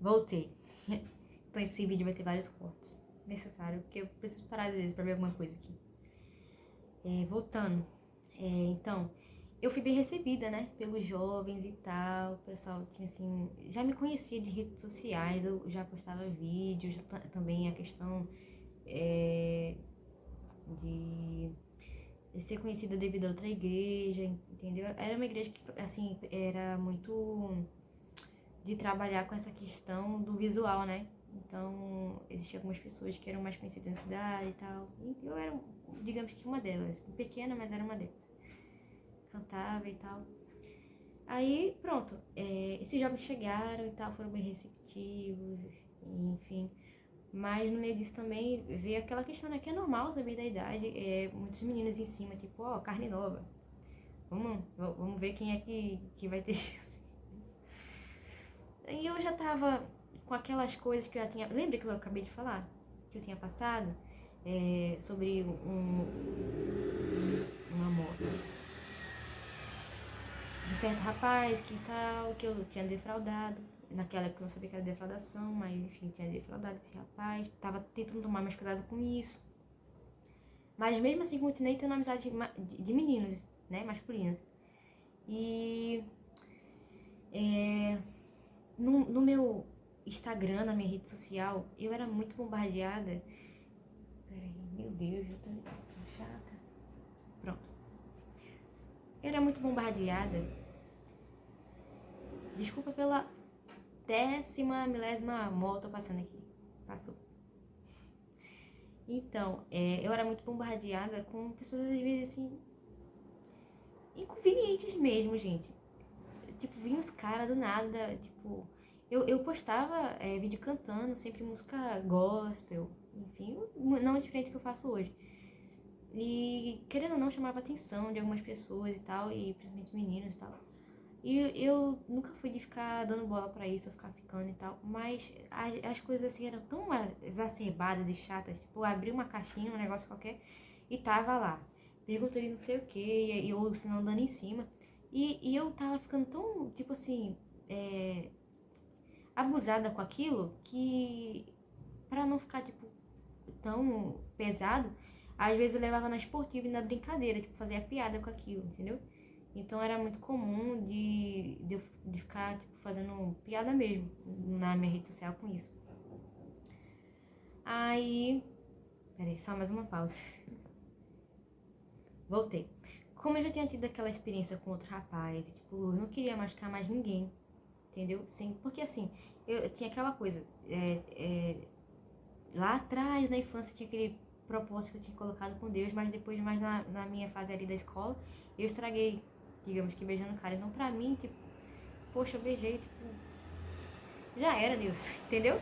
Voltei. Então esse vídeo vai ter vários cortes. Necessário, porque eu preciso parar às vezes pra ver alguma coisa aqui. Voltando. Então, eu fui bem recebida, né? Pelos jovens e tal. O pessoal tinha assim. Já me conhecia de redes sociais, eu já postava vídeos, também a questão de ser conhecida devido a outra igreja, entendeu? Era uma igreja que, assim, era muito de trabalhar com essa questão do visual, né? Então, existiam algumas pessoas que eram mais conhecidas na cidade e tal. E eu era, digamos que uma delas. Pequena, mas era uma delas. Cantava e tal. Aí, pronto. Esses jovens chegaram e tal, foram bem receptivos, enfim. Mas no meio disso também veio aquela questão, né? Que é normal também da idade. Muitos meninos em cima, tipo, ó, carne nova. Vamos ver quem é que vai ter chance. E eu já tava com aquelas coisas que eu já tinha. Lembra que eu acabei de falar? Que eu tinha passado? Sobre uma moto. De um certo rapaz que tal, que eu tinha defraudado. Naquela época eu não sabia que era defraudação, mas enfim, tinha defraudado esse rapaz. Tava tentando tomar mais cuidado com isso. Mas mesmo assim continuei tendo amizade de meninos, né? Masculinos. E no meu Instagram, na minha rede social, eu era muito bombardeada. Peraí, meu Deus, eu tô chata. Pronto. Eu era muito bombardeada. Desculpa pela milésima moto passando aqui. Passou. Então, eu era muito bombardeada com pessoas às vezes assim, inconvenientes mesmo, gente. Tipo, vinha os caras do nada, tipo, eu postava vídeo cantando, sempre música gospel, enfim, não diferente do que eu faço hoje. E, querendo ou não, chamava a atenção de algumas pessoas e tal, e principalmente meninos e tal. E eu nunca fui de ficar dando bola pra isso, ou ficar ficando e tal, mas as coisas assim eram tão exacerbadas e chatas, tipo, eu abri uma caixinha, um negócio qualquer, e tava lá, perguntando não sei o que, e ou se não dando em cima. E eu tava ficando tão, tipo assim, abusada com aquilo, que pra não ficar, tipo, tão pesado, às vezes eu levava na esportiva e na brincadeira, tipo, fazia piada com aquilo, entendeu? Então era muito comum de ficar, tipo, fazendo piada mesmo na minha rede social com isso. Aí. Peraí, só mais uma pausa. Voltei. Como eu já tinha tido aquela experiência com outro rapaz, tipo, eu não queria machucar mais ninguém, entendeu? Sim, porque assim, eu tinha aquela coisa. Lá atrás, na infância, tinha aquele propósito que eu tinha colocado com Deus, mas depois, mais na minha fase ali da escola, eu estraguei, digamos que beijando o cara. Então, pra mim, tipo, poxa, eu beijei, tipo, já era Deus, entendeu?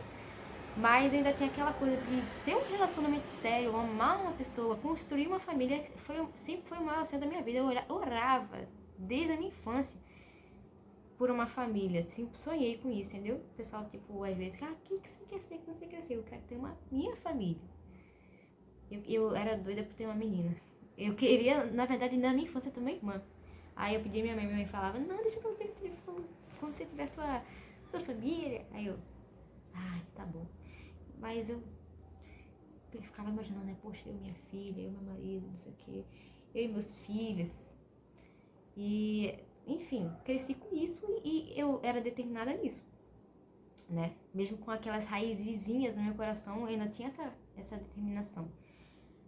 Mas ainda tem aquela coisa de ter um relacionamento sério, amar uma pessoa, construir uma família, sempre foi o maior sonho da minha vida. Eu orava desde a minha infância por uma família, sempre sonhei com isso, entendeu? O pessoal, tipo, às vezes, o que você quer ser quando você crescer? Eu quero ter uma minha família. Eu era doida por ter uma menina. Eu queria, na verdade, na minha infância ter uma irmã. Aí eu pedi a minha mãe falava, não, deixa quando você tiver sua família. Aí eu, ai, tá bom. Mas eu ficava imaginando, né? Poxa, eu, minha filha, eu, meu marido, não sei o quê. Eu e meus filhos. E, enfim, cresci com isso e eu era determinada nisso, né? Mesmo com aquelas raizinhas no meu coração, eu ainda tinha essa determinação.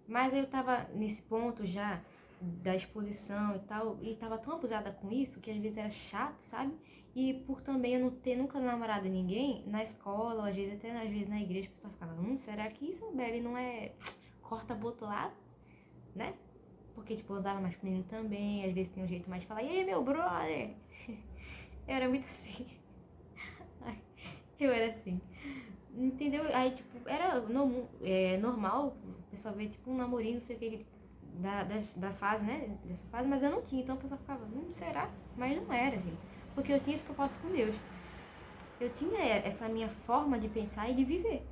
Mas eu tava nesse ponto já da exposição e tal, e tava tão abusada com isso que às vezes era chato, sabe? E por também eu não ter nunca namorado ninguém na escola, ou às vezes até às vezes na igreja, o pessoal ficava, será que Isabelle não é corta pro outro lado, né? Porque, tipo, eu dava mais com menino também, às vezes tem um jeito mais de falar, e aí, meu brother? Eu era muito assim. Ai, eu era assim. Entendeu? Aí, tipo, era normal o pessoal ver, tipo, um namorinho, não sei o que, da fase, né? Dessa fase, mas eu não tinha. Então o pessoal ficava, será? Mas não era, gente. Porque eu tinha esse propósito com Deus. Eu tinha essa minha forma de pensar e de viver.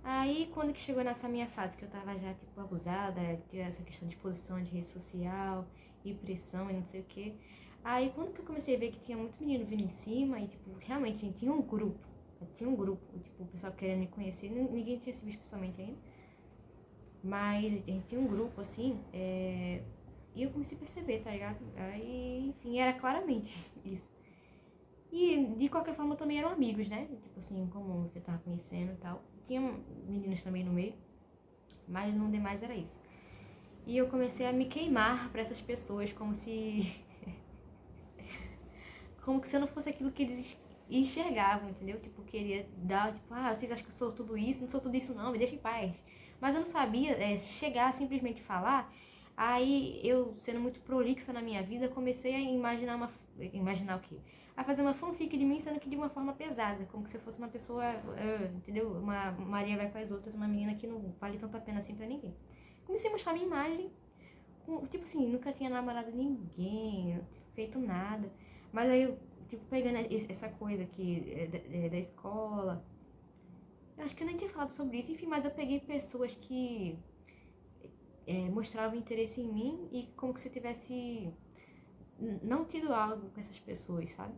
Aí, quando que chegou nessa minha fase, que eu tava já, tipo, abusada, tinha essa questão de exposição de rede social, e pressão e não sei o que. Aí, quando que eu comecei a ver que tinha muito menino vindo em cima, e, tipo, realmente, a gente tinha um grupo. tinha um grupo, tipo, o pessoal querendo me conhecer, ninguém tinha se visto pessoalmente ainda, mas a gente tinha um grupo, assim, e eu comecei a perceber, tá ligado? Aí, enfim, era claramente isso. E, de qualquer forma, também eram amigos, né? Tipo assim, comum, que eu tava conhecendo e tal. Tinha meninos também no meio, mas no demais era isso. E eu comecei a me queimar pra essas pessoas, como se... como se eu não fosse aquilo que eles enxergavam, entendeu? Tipo, queria dar, tipo, vocês acham que eu sou tudo isso? Não sou tudo isso não, me deixa em paz. Mas eu não sabia chegar, simplesmente falar. Aí, eu, sendo muito prolixa na minha vida, comecei a imaginar Imaginar o quê? A fazer uma fanfic de mim, sendo que de uma forma pesada. Como se eu fosse uma pessoa, entendeu? Uma Maria vai com as outras, uma menina que não vale tanto a pena assim pra ninguém. Comecei a mostrar minha imagem. Tipo assim, nunca tinha namorado ninguém, feito nada. Mas aí eu, tipo, pegando essa coisa aqui da escola. Eu acho que eu nem tinha falado sobre isso, enfim, mas eu peguei pessoas que mostravam interesse em mim e como que se eu tivesse não tido algo com essas pessoas, sabe?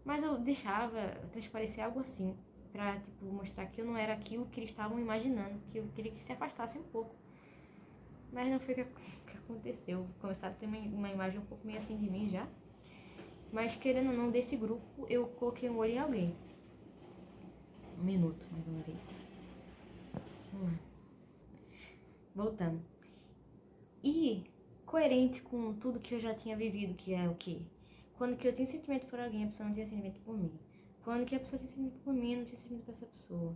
Mas eu deixava transparecer algo assim, pra, tipo, mostrar que eu não era aquilo que eles estavam imaginando, que eu queria que se afastassem um pouco. Mas não foi o que aconteceu. Começaram a ter uma imagem um pouco meio assim de mim já. Mas querendo ou não, desse grupo, eu coloquei um olho em alguém. Um minuto, mais uma vez. Vamos lá. Voltando. E coerente com tudo que eu já tinha vivido, que é o quê? Quando que eu tinha sentimento por alguém, a pessoa não tinha sentimento por mim. Quando que a pessoa tinha sentimento por mim, eu não tinha sentimento por essa pessoa.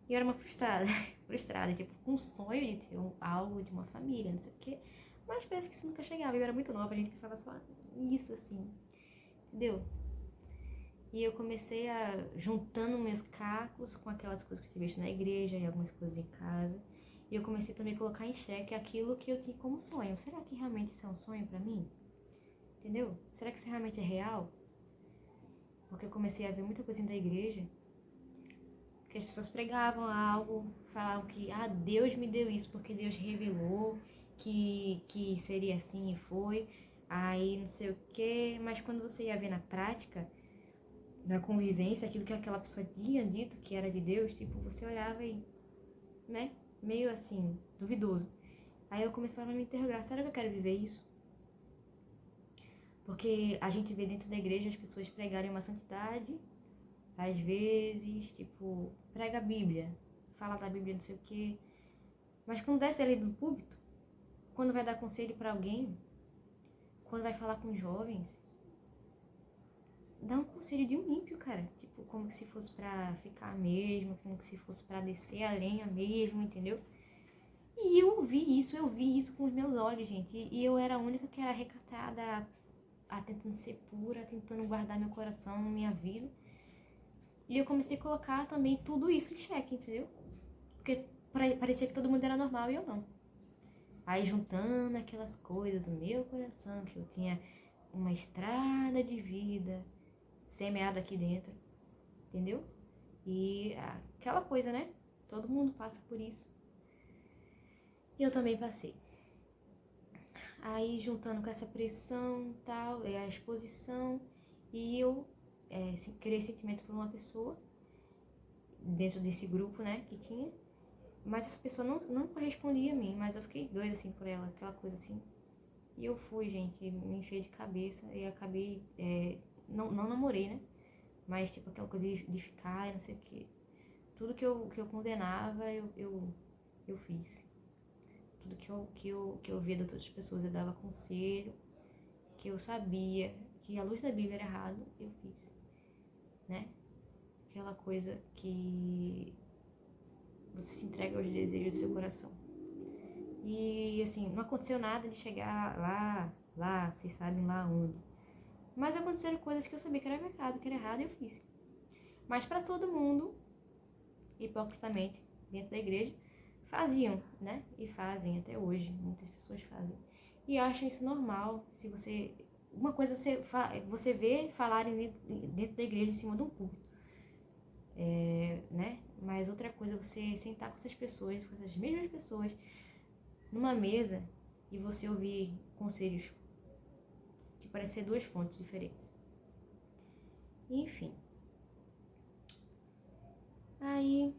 E eu era uma frustrada, frustrada, tipo, com um sonho de ter algo de uma família, não sei o quê. Mas parece que isso nunca chegava. Eu era muito nova, a gente pensava só isso, assim. Entendeu? E eu comecei juntando meus cacos com aquelas coisas que eu tinha visto na igreja e algumas coisas em casa. E eu comecei também a colocar em xeque aquilo que eu tinha como sonho. Será que realmente isso é um sonho pra mim? Entendeu? Será que isso realmente é real? Porque eu comecei a ver muita coisa da igreja que as pessoas pregavam algo, falavam que Deus me deu isso porque Deus revelou que seria assim e foi. Aí não sei o quê. Mas quando você ia ver na prática, na convivência, aquilo que aquela pessoa tinha dito que era de Deus, tipo, você olhava e, né, meio assim, duvidoso. Aí eu começava a me interrogar, será que eu quero viver isso? Porque a gente vê dentro da igreja as pessoas pregarem uma santidade, às vezes, tipo, prega a Bíblia, fala da Bíblia não sei o quê, mas quando desce ali do púlpito, quando vai dar conselho pra alguém, quando vai falar com jovens, dá um conselho de um ímpio, cara. Tipo, como se fosse pra ficar mesmo, como se fosse pra descer a lenha mesmo, entendeu? E eu vi isso com os meus olhos, gente. E eu era a única que era recatada, tentando ser pura, tentando guardar meu coração, minha vida. E eu comecei a colocar também tudo isso em xeque, entendeu? Porque parecia que todo mundo era normal e eu não. Aí juntando aquelas coisas no meu coração, que eu tinha uma estrada de vida semeada aqui dentro, entendeu? E aquela coisa, né? Todo mundo passa por isso. E eu também passei. Aí juntando com essa pressão e tal, a exposição, e eu criei sentimento por uma pessoa, dentro desse grupo, né, que tinha, mas essa pessoa não correspondia a mim, mas eu fiquei doida, assim, por ela, aquela coisa assim. E eu fui, gente, me enfiei de cabeça e acabei, não namorei, né, mas tipo aquela coisa de ficar e não sei o quê. Tudo que eu condenava, eu fiz. Tudo que eu via das outras pessoas, eu dava conselho, que eu sabia que a luz da Bíblia era errado, eu fiz, né? Aquela coisa que você se entrega aos desejos do seu coração. E, assim, não aconteceu nada de chegar lá, vocês sabem lá onde. Mas aconteceram coisas que eu sabia que era pecado, que era errado, e eu fiz. Mas para todo mundo, hipocritamente, dentro da igreja, faziam, né? E fazem até hoje, muitas pessoas fazem. E acham isso normal. Se você... Uma coisa você vê falarem dentro da igreja em cima de um púlpito, né? Mas outra coisa é você sentar com essas pessoas, com essas mesmas pessoas, numa mesa e você ouvir conselhos que parecem ser duas fontes diferentes. Enfim. Aí,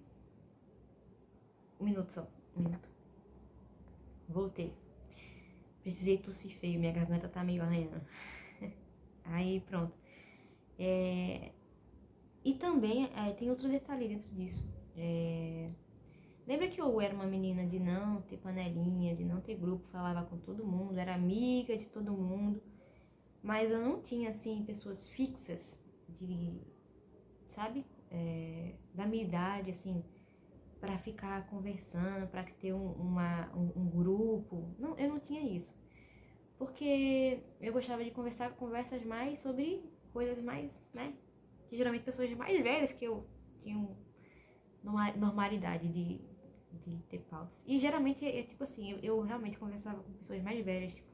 um minuto só, um minuto. Voltei. Precisei tossir feio, minha garganta tá meio arranhando. Aí, pronto. E também tem outro detalhe dentro disso. Lembra que eu era uma menina de não ter panelinha, de não ter grupo, falava com todo mundo, era amiga de todo mundo, mas eu não tinha, assim, pessoas fixas, sabe? Da minha idade, assim, pra ficar conversando, pra ter um grupo. Não, eu não tinha isso. Porque eu gostava de conversas mais sobre coisas mais, né? Que geralmente pessoas mais velhas que eu tinham normalidade de ter paus. E geralmente tipo assim, eu realmente conversava com pessoas mais velhas, tipo,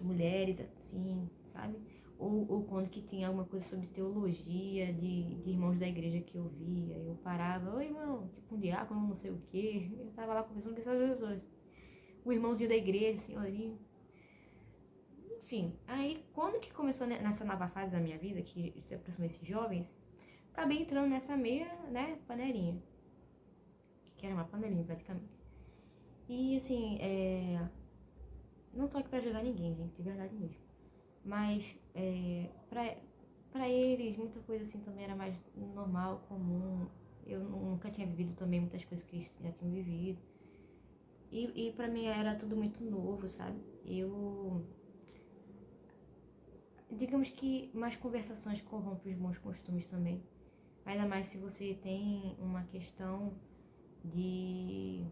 mulheres, assim, sabe? Ou quando que tinha alguma coisa sobre teologia, de irmãos da igreja que eu via, eu parava, oi irmão, tipo um diácono, não sei o quê. Eu tava lá conversando com essas pessoas. O irmãozinho da igreja, senhorinho. Enfim, aí quando que começou nessa nova fase da minha vida, que se aproximou esses jovens, acabei entrando nessa meia, né, panelinha. Que era uma panelinha praticamente. E assim, não tô aqui pra julgar ninguém, gente, de verdade mesmo. Mas pra eles, muita coisa assim também era mais normal, comum. Eu nunca tinha vivido também muitas coisas que eles já tinham vivido. E pra mim era tudo muito novo, sabe? Digamos que mais conversações corrompem os bons costumes também. Ainda mais se você tem uma questão de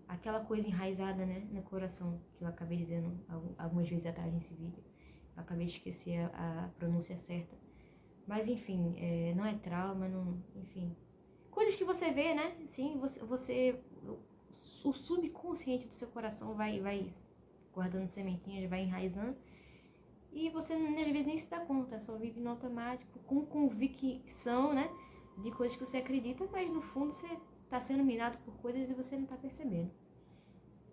aquela coisa enraizada, né, no coração, que eu acabei dizendo algumas vezes atrás nesse vídeo. Eu acabei de esquecer a pronúncia certa. Mas enfim, não é trauma, não, enfim. Coisas que você vê, né? Sim, o subconsciente do seu coração vai guardando sementinhas, vai enraizando. E você, às vezes, nem se dá conta, só vive no automático, com convicção, né? De coisas que você acredita, mas no fundo você tá sendo minado por coisas e você não tá percebendo.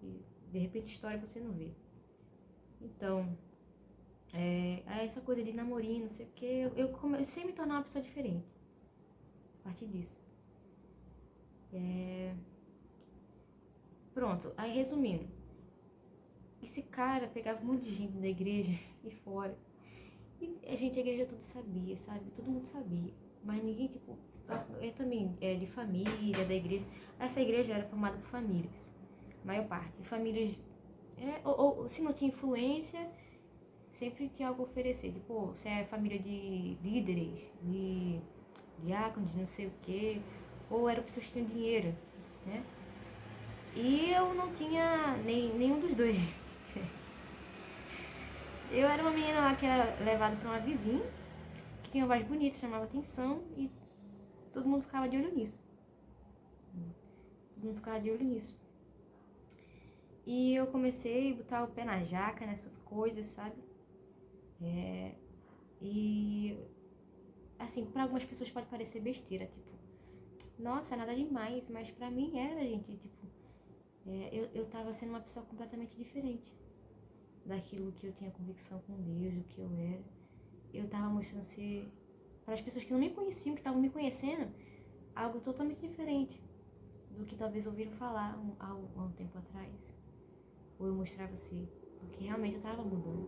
E, de repente, história você não vê. Então, essa coisa de namorinho, não sei o quê, eu comecei a me tornar uma pessoa diferente. A partir disso. Pronto, aí resumindo. Esse cara pegava um monte de gente da igreja e fora. E a igreja toda sabia, sabe? Todo mundo sabia. Mas ninguém, tipo, eu também, de família, da igreja. Essa igreja era formada por famílias, a maior parte. Famílias, ou se não tinha influência, sempre tinha algo a oferecer. Tipo, você é família de líderes, de diáconos, não sei o quê. Ou eram pessoas que tinham dinheiro, né? E eu não tinha nenhum dos dois. Eu era uma menina lá que era levada pra uma vizinha, que tinha uma voz bonita, chamava atenção, e todo mundo ficava de olho nisso. Todo mundo ficava de olho nisso. E eu comecei a botar o pé na jaca nessas coisas, sabe? E, assim, pra algumas pessoas pode parecer besteira, tipo, nossa, nada demais, mas pra mim era, gente, tipo, eu tava sendo uma pessoa completamente diferente daquilo que eu tinha convicção com Deus, do que eu era. Eu tava mostrando ser, para as pessoas que não me conheciam, que estavam me conhecendo, algo totalmente diferente do que talvez ouviram falar há um tempo atrás. Ou eu mostrava ser, porque realmente eu tava mudando,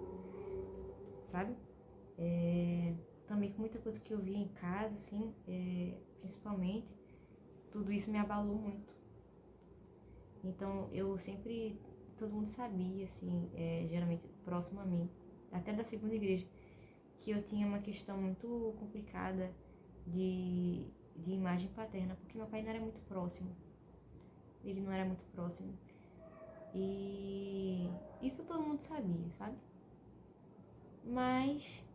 sabe? Também com muita coisa que eu via em casa, assim, principalmente, tudo isso me abalou muito. Então eu sempre, todo mundo sabia, assim, geralmente próximo a mim, até da segunda igreja, que eu tinha uma questão muito complicada de imagem paterna, porque meu pai não era muito próximo. Ele não era muito próximo. E isso todo mundo sabia, sabe? Mas...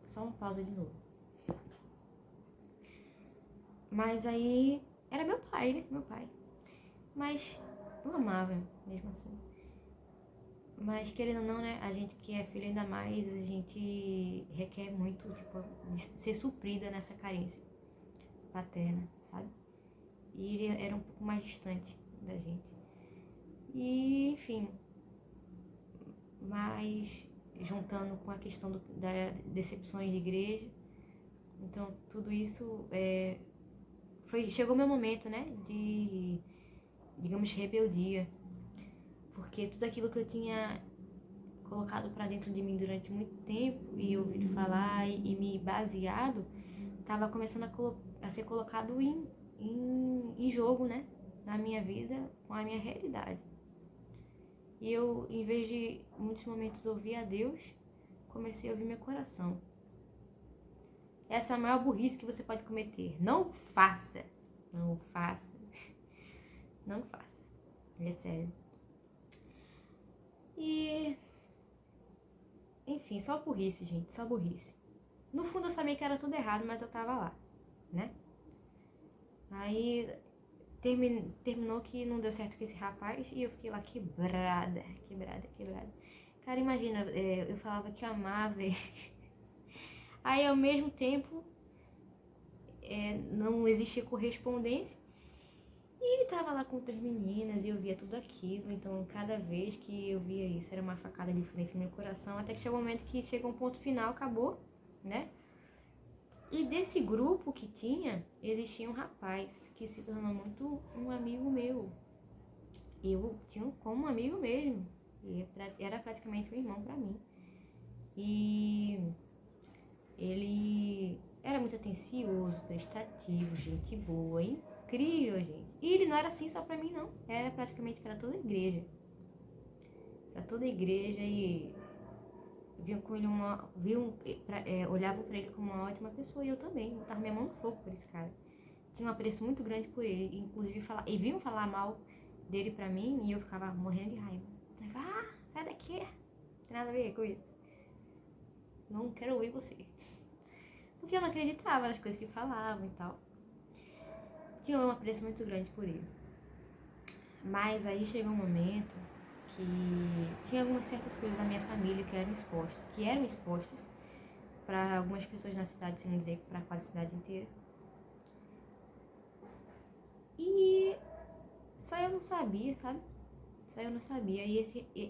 Só uma pausa de novo. Mas aí... Era meu pai, né? Meu pai. Mas eu amava mesmo assim. Mas querendo ou não, né? A gente que é filho ainda mais, a gente requer muito, tipo, de ser suprida nessa carência paterna, sabe? E ele era um pouco mais distante da gente. E, enfim, mas juntando com a questão das decepções de igreja, Então, tudo isso chegou meu momento, né, de, digamos, rebeldia, porque tudo aquilo que eu tinha colocado pra dentro de mim durante muito tempo e ouvido falar e me baseado, tava começando a ser colocado em jogo, né, na minha vida, com a minha realidade. E eu, em vez de muitos momentos ouvir a Deus, comecei a ouvir meu coração. Essa é a maior burrice que você pode cometer. Não faça. Não faça. Não faça. É sério. E... enfim, só burrice, gente. Só burrice. No fundo eu sabia que era tudo errado, mas eu tava lá, né? Aí terminou que não deu certo com esse rapaz e eu fiquei lá quebrada. Cara, imagina, eu falava que amava ele. Aí ao mesmo tempo não existia correspondência. E ele tava lá com outras meninas e eu via tudo aquilo. Então cada vez que eu via isso era uma facada de frente no meu coração. Até que chegou um momento que chegou um ponto final, acabou, né? E desse grupo que tinha, existia um rapaz que se tornou muito um amigo meu. Eu tinha como um amigo mesmo. E era praticamente um irmão pra mim. E ele era muito atencioso, prestativo, gente boa, incrível, gente. E ele não era assim só pra mim, não. Era praticamente pra toda a igreja. Pra toda a igreja e viam com ele olhavam pra ele como uma ótima pessoa. E eu também, eu tava minha mão no fogo por esse cara. Tinha um apreço muito grande por ele. Inclusive, e vinham falar mal dele pra mim e eu ficava morrendo de raiva. Vá, sai daqui. Não tem nada a ver com isso. Não quero ouvir você. Porque eu não acreditava nas coisas que falavam e tal. Tinha um apreço muito grande por ele. Mas aí chegou um momento que tinha algumas certas coisas da minha família que eram expostas para algumas pessoas na cidade, se não dizer para quase a cidade inteira. E só eu não sabia, sabe? Só eu não sabia. E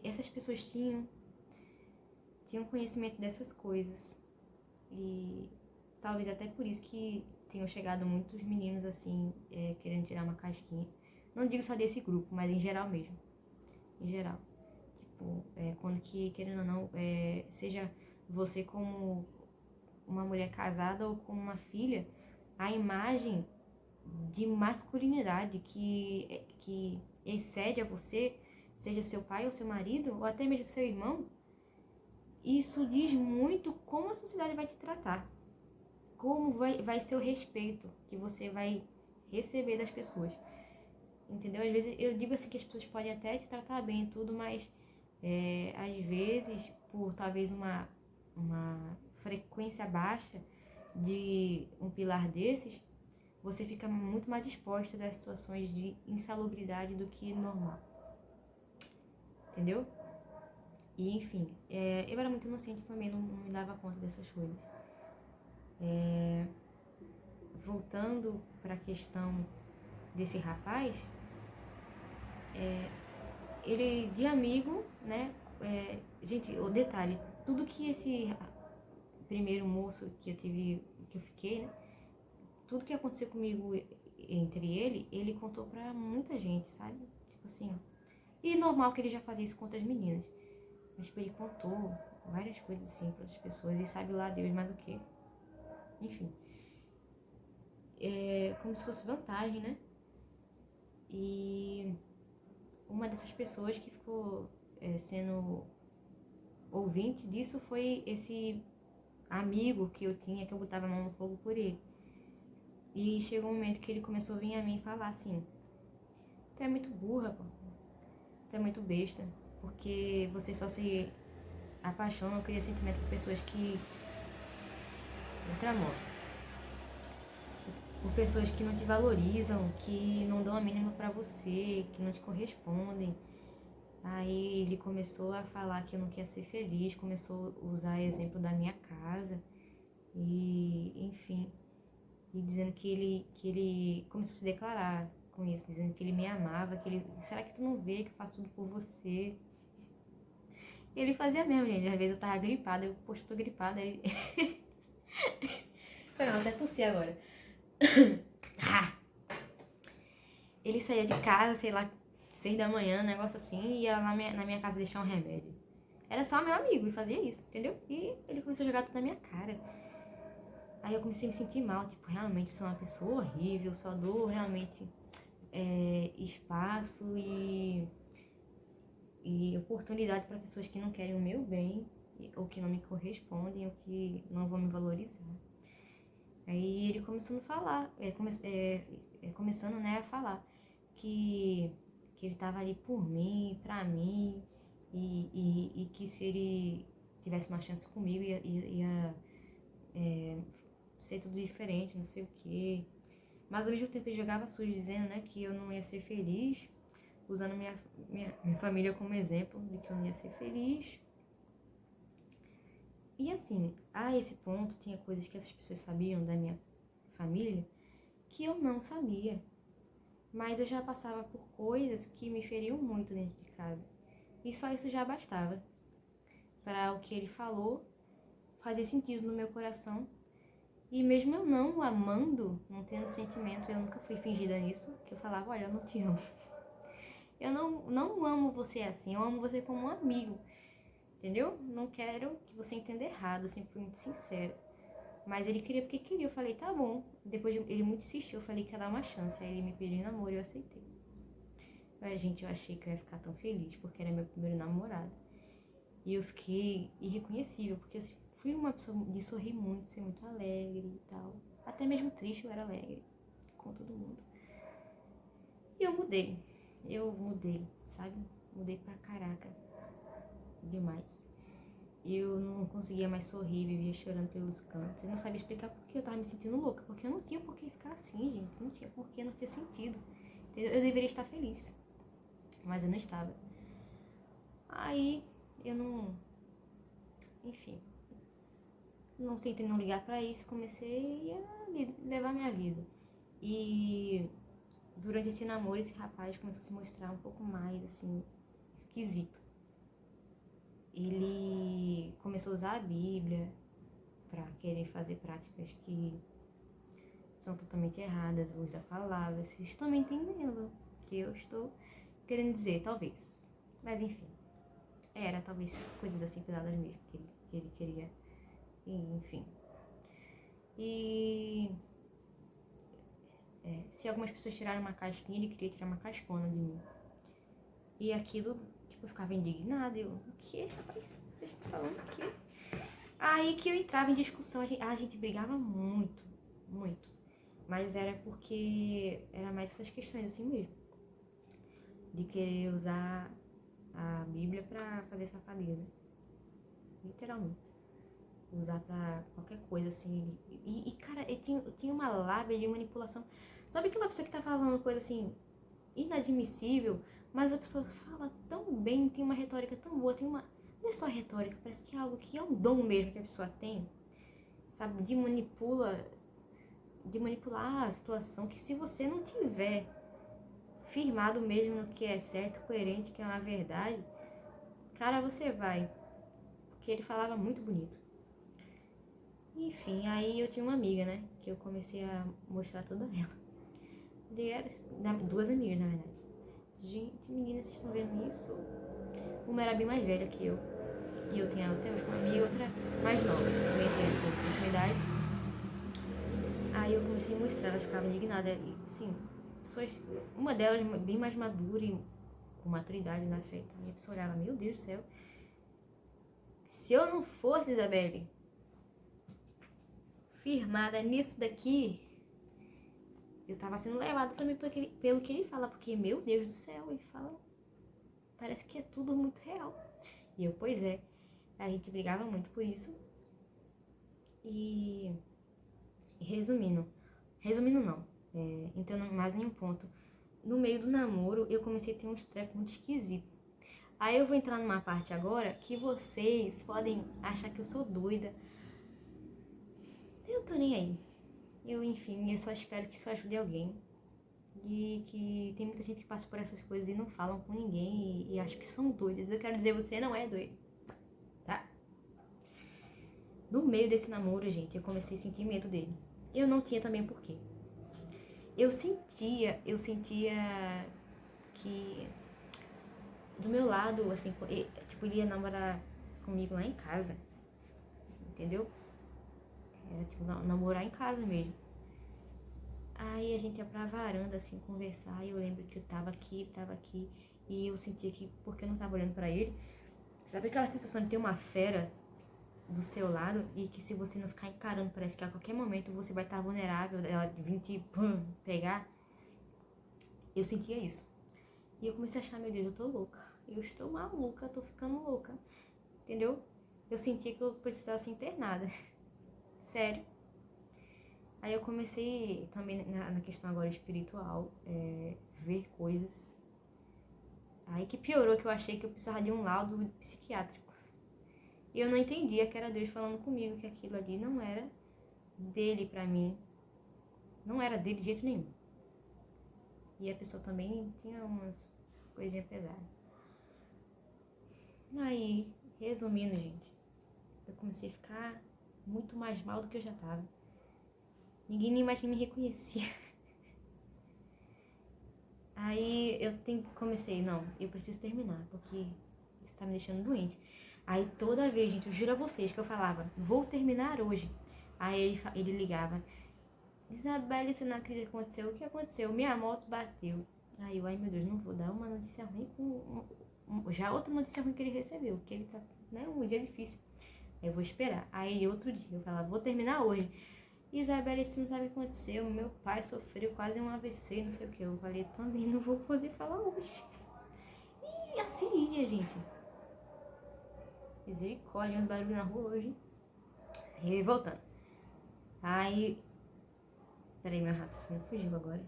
essas pessoas tinham conhecimento dessas coisas. E talvez até por isso que tenham chegado muitos meninos assim, querendo tirar uma casquinha. Não digo só desse grupo, mas em geral mesmo. Em geral. Tipo, quando que, querendo ou não, seja você como uma mulher casada ou como uma filha, a imagem de masculinidade que excede a você, seja seu pai ou seu marido, ou até mesmo seu irmão, isso diz muito como a sociedade vai te tratar. Como vai ser o respeito que você vai receber das pessoas. Entendeu? Às vezes eu digo assim que as pessoas podem até te tratar bem e tudo, mas às vezes, por talvez uma frequência baixa de um pilar desses, você fica muito mais exposta a situações de insalubridade do que normal. Entendeu? E enfim, eu era muito inocente também, não me dava conta dessas coisas. Voltando para a questão desse rapaz, ele de amigo, né? Gente, o detalhe, tudo que esse primeiro moço que eu fiquei, né? Tudo que aconteceu comigo entre ele contou pra muita gente, sabe? Tipo assim, e normal que ele já fazia isso com outras meninas. Mas tipo, ele contou várias coisas assim para outras pessoas e sabe lá Deus mais o que. Enfim. Como se fosse vantagem, né? E uma dessas pessoas que ficou sendo ouvinte disso foi esse amigo que eu tinha, que eu botava a mão no fogo por ele. E chegou um momento que ele começou a vir a mim falar assim: tu é muito burra, pô. Tu é muito besta. Porque você só se apaixona ou cria sentimento por pessoas que... outra morte. Por pessoas que não te valorizam, que não dão a mínima pra você, que não te correspondem. Aí ele começou a falar que eu não queria ser feliz, começou a usar exemplo da minha casa. E, enfim, e dizendo que ele começou a se declarar com isso, dizendo que ele me amava, será que tu não vê que eu faço tudo por você? E ele fazia mesmo, gente. Às vezes eu tava gripada, poxa, eu tô gripada. Ele... mal, até tossi agora. Ele saía de casa, sei lá, 6 da manhã, um negócio assim, e ia lá na minha casa deixar um remédio. Era só meu amigo e fazia isso, entendeu? E ele começou a jogar tudo na minha cara. Aí eu comecei a me sentir mal, tipo, realmente sou uma pessoa horrível, só dou realmente espaço e oportunidade para pessoas que não querem o meu bem, ou que não me correspondem, ou que não vão me valorizar. Aí ele começando a falar, começando, né, a falar que ele tava ali por mim, pra mim, e que se ele tivesse uma chance comigo ia ser tudo diferente, não sei o quê. Mas ao mesmo tempo ele jogava sujo, dizendo, né, que eu não ia ser feliz, usando minha família como exemplo de que eu não ia ser feliz. E assim, a esse ponto tinha coisas que essas pessoas sabiam da minha família que eu não sabia. Mas eu já passava por coisas que me feriam muito dentro de casa. E só isso já bastava para o que ele falou fazer sentido no meu coração. E mesmo eu não o amando, não tendo sentimento, eu nunca fui fingida nisso, que eu falava, olha, eu não te amo. Eu não amo você assim, eu amo você como um amigo, entendeu? Não quero que você entenda errado, eu sempre fui muito sincera. Mas ele queria porque queria, eu falei, tá bom. Depois ele muito insistiu, eu falei que ia dar uma chance. Aí ele me pediu em namoro e eu aceitei. Mas, gente, eu achei que eu ia ficar tão feliz, porque era meu primeiro namorado. E eu fiquei irreconhecível, porque eu fui uma pessoa de sorrir muito, ser muito alegre e tal. Até mesmo triste eu era alegre, com todo mundo. E eu mudei, sabe? Mudei pra caraca, demais. Eu não conseguia mais sorrir, vivia chorando pelos cantos. Eu não sabia explicar por que eu tava me sentindo louca, porque eu não tinha por que ficar assim, gente. Não tinha por que, não ter sentido. Entendeu? Eu deveria estar feliz, mas eu não estava. Aí eu não... Enfim, não tentei não ligar pra isso, comecei a levar minha vida. E durante esse namoro, esse rapaz começou a se mostrar um pouco mais, assim, esquisito. Ele começou a usar a Bíblia para querer fazer práticas que são totalmente erradas, luz da palavra. Vocês estão me entendendo o que eu estou querendo dizer, talvez. Mas enfim, era talvez coisas assim pesadas mesmo que ele queria. E, enfim. E se algumas pessoas tiraram uma casquinha, ele queria tirar uma cascona de mim. E aquilo, tipo, eu ficava indignada. Eu, o que, rapaz? Vocês estão falando o quê? Aí que eu entrava em discussão, a gente brigava muito, muito. Mas era porque era mais essas questões assim mesmo. De querer usar a Bíblia pra fazer safadeza. Literalmente. Usar pra qualquer coisa assim. E cara, eu tinha uma lábia de manipulação. Sabe aquela pessoa que tá falando coisa assim, inadmissível, mas a pessoa fala tão bem, tem uma retórica tão boa, tem uma... Não é só retórica, parece que é algo que é um dom mesmo que a pessoa tem, sabe? De manipular a situação, que se você não tiver firmado mesmo no que é certo, coerente, que é uma verdade, cara, você vai. Porque ele falava muito bonito. Enfim, aí eu tinha uma amiga, né? Que eu comecei a mostrar toda ela. Duas amigas, na verdade. Gente, meninas, vocês estão vendo isso? Uma era bem mais velha que eu. E eu tinha ela até hoje como amiga, outra mais nova. Também tem assim, essa idade. Aí eu comecei a mostrar, ela ficava indignada. E, assim, pessoas, uma delas bem mais madura e com maturidade na fé. E a pessoa olhava, meu Deus do céu. Se eu não fosse, Isabelle, firmada nisso daqui, eu tava sendo levada também pelo que ele fala. Porque, meu Deus do céu, ele fala... Parece que é tudo muito real. E eu, pois é. A gente brigava muito por isso. E resumindo não, entrando mais em um ponto. No meio do namoro, eu comecei a ter uns trecos muito esquisitos. Aí eu vou entrar numa parte agora que vocês podem achar que eu sou doida. Eu tô nem aí. Enfim, eu só espero que isso ajude alguém. E que tem muita gente que passa por essas coisas e não falam com ninguém e acham que são doidas. Eu quero dizer, você não é doido, tá? No meio desse namoro, gente, eu comecei a sentir medo dele. eu não tinha também porquê. Eu sentia que do meu lado, assim, tipo, ele ia namorar comigo lá em casa, entendeu? Era tipo namorar em casa mesmo. Aí a gente ia pra varanda, assim, conversar, e eu lembro que eu tava aqui, e eu sentia que, porque eu não tava olhando pra ele, sabe aquela sensação de ter uma fera do seu lado e que se você não ficar encarando, parece que a qualquer momento você vai estar vulnerável, ela vir te pegar? Eu sentia isso. E eu comecei a achar, meu Deus, eu tô louca. Eu estou maluca, eu tô ficando louca. Entendeu? Eu sentia que eu precisava ser internada. Sério. Aí eu comecei também na questão agora espiritual, ver coisas. Aí que piorou, que eu achei que eu precisava de um laudo psiquiátrico. E eu não entendia que era Deus falando comigo, que aquilo ali não era dele pra mim. Não era dele de jeito nenhum. E a pessoa também tinha umas coisinhas pesadas. Aí, resumindo, gente, eu comecei a ficar muito mais mal do que eu já tava. Ninguém nem mais me reconhecia. Aí eu comecei, não, eu preciso terminar, porque isso tá me deixando doente. Aí toda vez, gente, eu juro a vocês que eu falava, vou terminar hoje. Aí ele ligava, Isabelle, você não acredita que aconteceu? O que aconteceu? Minha moto bateu. Aí eu, ai meu Deus, não vou dar uma notícia ruim com já outra notícia ruim que ele recebeu, que ele tá, né, um dia difícil. Aí eu vou esperar. Aí outro dia eu falava, vou terminar hoje. Isabelle, você não sabe o que aconteceu, meu pai sofreu quase um AVC, não sei o que. Eu falei, também não vou poder falar hoje. E assim ia, gente. Misericórdia, uns barulhos na rua hoje. E voltando. Aí, peraí, meu raciocínio fugiu agora.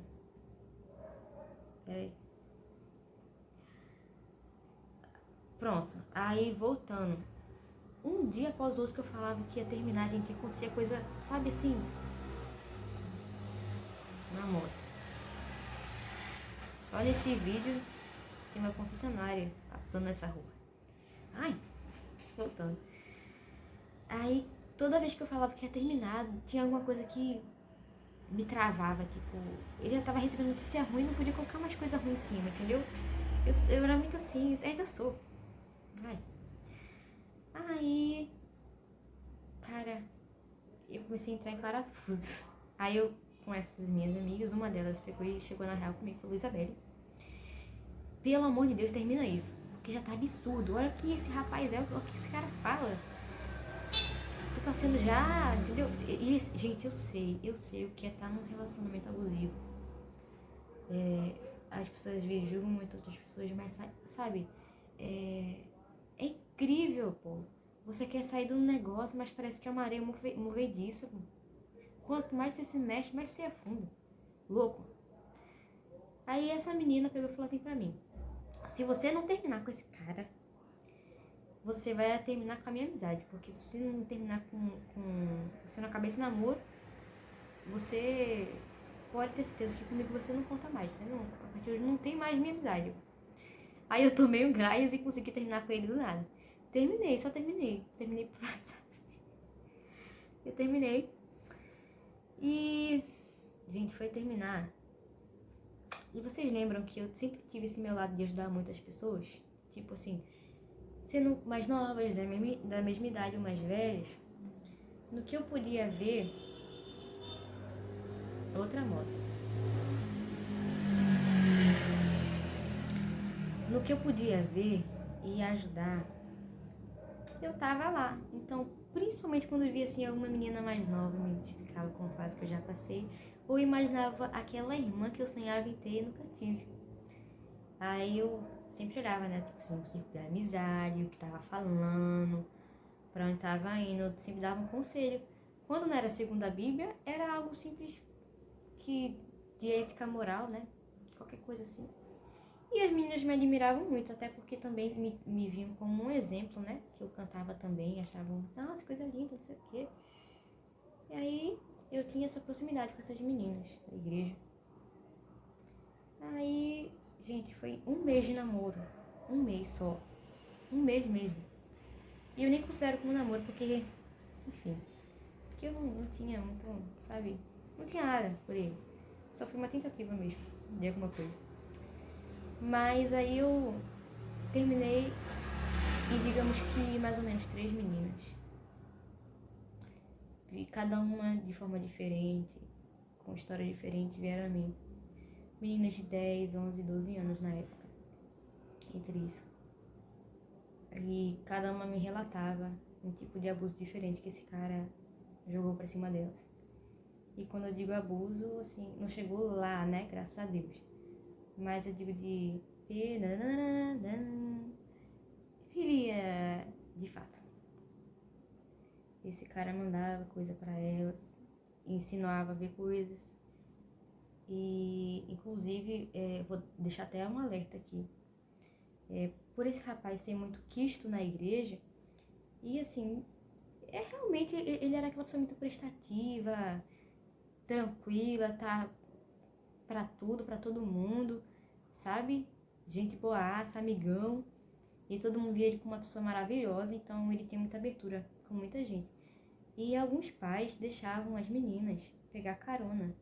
Peraí. Pronto. Aí, voltando. Um dia após o outro que eu falava que ia terminar, gente, acontecia coisa, sabe assim, na moto. Só nesse vídeo tem uma concessionária passando nessa rua. Ai, voltando. Aí, toda vez que eu falava que ia terminar, tinha alguma coisa que me travava, tipo, ele já tava recebendo notícia ruim, não podia colocar mais coisa ruim em cima, entendeu? Eu era muito assim, ainda sou. Ai. Aí, cara, eu comecei a entrar em parafuso. Aí eu, com essas minhas amigas, uma delas pegou e chegou na real comigo e falou, Isabelle, pelo amor de Deus, termina isso. Porque já tá absurdo. Olha o que esse rapaz é, olha o que esse cara fala. Tu tá sendo já, entendeu? E, gente, eu sei o que é estar num relacionamento abusivo. As pessoas às vezes julgam muito outras pessoas, mas sabe, é incrível, pô. Você quer sair de um negócio, mas parece que é uma areia movediça, pô. Quanto mais você se mexe, mais você afunda. Louco. Aí essa menina pegou e falou assim pra mim, se você não terminar com esse cara, você vai terminar com a minha amizade. Porque se você não terminar com você não acabar esse namoro, você pode ter certeza que comigo você não conta mais. Você não, a partir de hoje não tem mais minha amizade. Aí eu tomei um gás e consegui terminar com ele do nada. Só terminei. Terminei por WhatsApp. Eu terminei. E, gente, foi terminar. E vocês lembram que eu sempre tive esse meu lado de ajudar muitas pessoas? Tipo assim, sendo mais novas, da mesma idade ou mais velhas, no que eu podia ver, outra moto. No que eu podia ver e ajudar, eu tava lá. Então, principalmente quando eu via assim alguma menina mais nova, me identificava com a fase que eu já passei, ou imaginava aquela irmã que eu sonhava em ter e nunca tive. Aí eu sempre olhava, né, tipo assim, o círculo de amizade, o que tava falando, pra onde tava indo, eu sempre dava um conselho. Quando não era segundo a Bíblia, era algo simples que de ética moral, né, qualquer coisa assim. E as meninas me admiravam muito, até porque também me viam como um exemplo, né? Que eu cantava também, achavam, nossa, coisa linda, não sei o quê. E aí eu tinha essa proximidade com essas meninas da igreja. Aí, gente, foi um mês de namoro. Um mês só. Um mês mesmo. E eu nem considero como namoro, porque, enfim. que eu não tinha muito, sabe? Não tinha nada por ele. Só foi uma tentativa mesmo de alguma coisa. Mas aí eu terminei e digamos que mais ou menos 3 meninas. Vi cada uma de forma diferente, com história diferente, vieram a mim. Meninas de 10, 11, 12 anos na época. Entre isso. E cada uma me relatava um tipo de abuso diferente que esse cara jogou pra cima delas. E quando eu digo abuso, assim, não chegou lá, né? Graças a Deus. Mas eu digo de filia, de fato. Esse cara mandava coisa pra elas, insinuava a ver coisas. E, inclusive, vou deixar até um alerta aqui. Por esse rapaz ser muito quisto na igreja, e assim, realmente ele era aquela pessoa muito prestativa, tranquila, tá pra tudo, pra todo mundo, sabe? Gente boaça, amigão. E todo mundo via ele como uma pessoa maravilhosa, então ele tem muita abertura com muita gente. E alguns pais deixavam as meninas pegar carona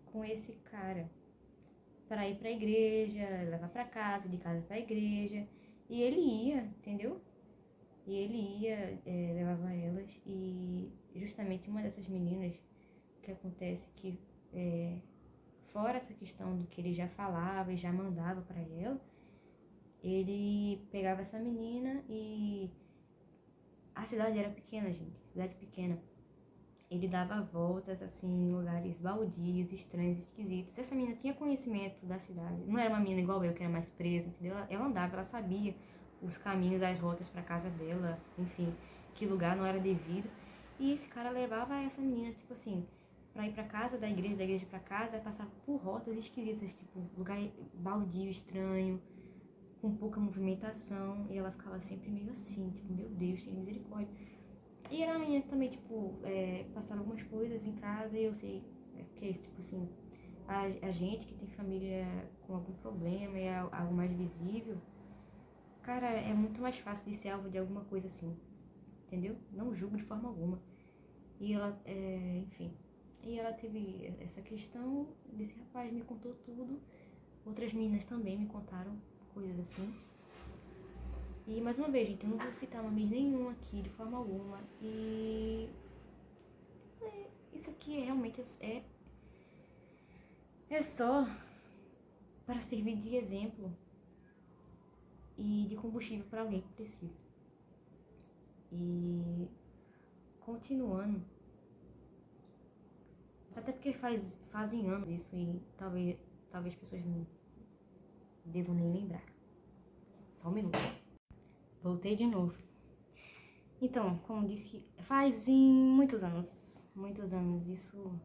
com esse cara para ir pra igreja, levar pra casa, de casa pra igreja. E ele ia, entendeu? E ele ia, levava elas. E justamente uma dessas meninas, que acontece que, fora essa questão do que ele já falava e já mandava pra ela, ele pegava essa menina e a cidade era pequena, gente, cidade pequena. Ele dava voltas, assim, em lugares baldios, estranhos, esquisitos. Essa menina tinha conhecimento da cidade. Não era uma menina igual eu, que era mais presa, entendeu? Ela andava, ela sabia os caminhos, as rotas pra casa dela, enfim, que lugar não era devido. E esse cara levava essa menina, tipo assim, pra ir pra casa, da igreja pra casa, passava por rotas esquisitas, tipo, lugar baldio, estranho, com pouca movimentação. E ela ficava sempre meio assim, tipo, meu Deus, tem misericórdia. E era uma menina que também, tipo, passava algumas coisas em casa e eu sei que é isso, tipo assim, a gente que tem família com algum problema e é algo mais visível, cara, é muito mais fácil de ser alvo de alguma coisa assim, entendeu? Não julgo de forma alguma. E ela, enfim, e ela teve essa questão desse rapaz, me contou tudo. Outras meninas também me contaram coisas assim. E mais uma vez, gente, eu não vou citar nomes nenhum aqui de forma alguma. E isso aqui realmente é só para servir de exemplo e de combustível para alguém que precisa. E continuando, até porque fazem anos isso e talvez as pessoas não devam nem lembrar. Só um minuto. Voltei de novo. Então, como disse, fazem muitos anos, isso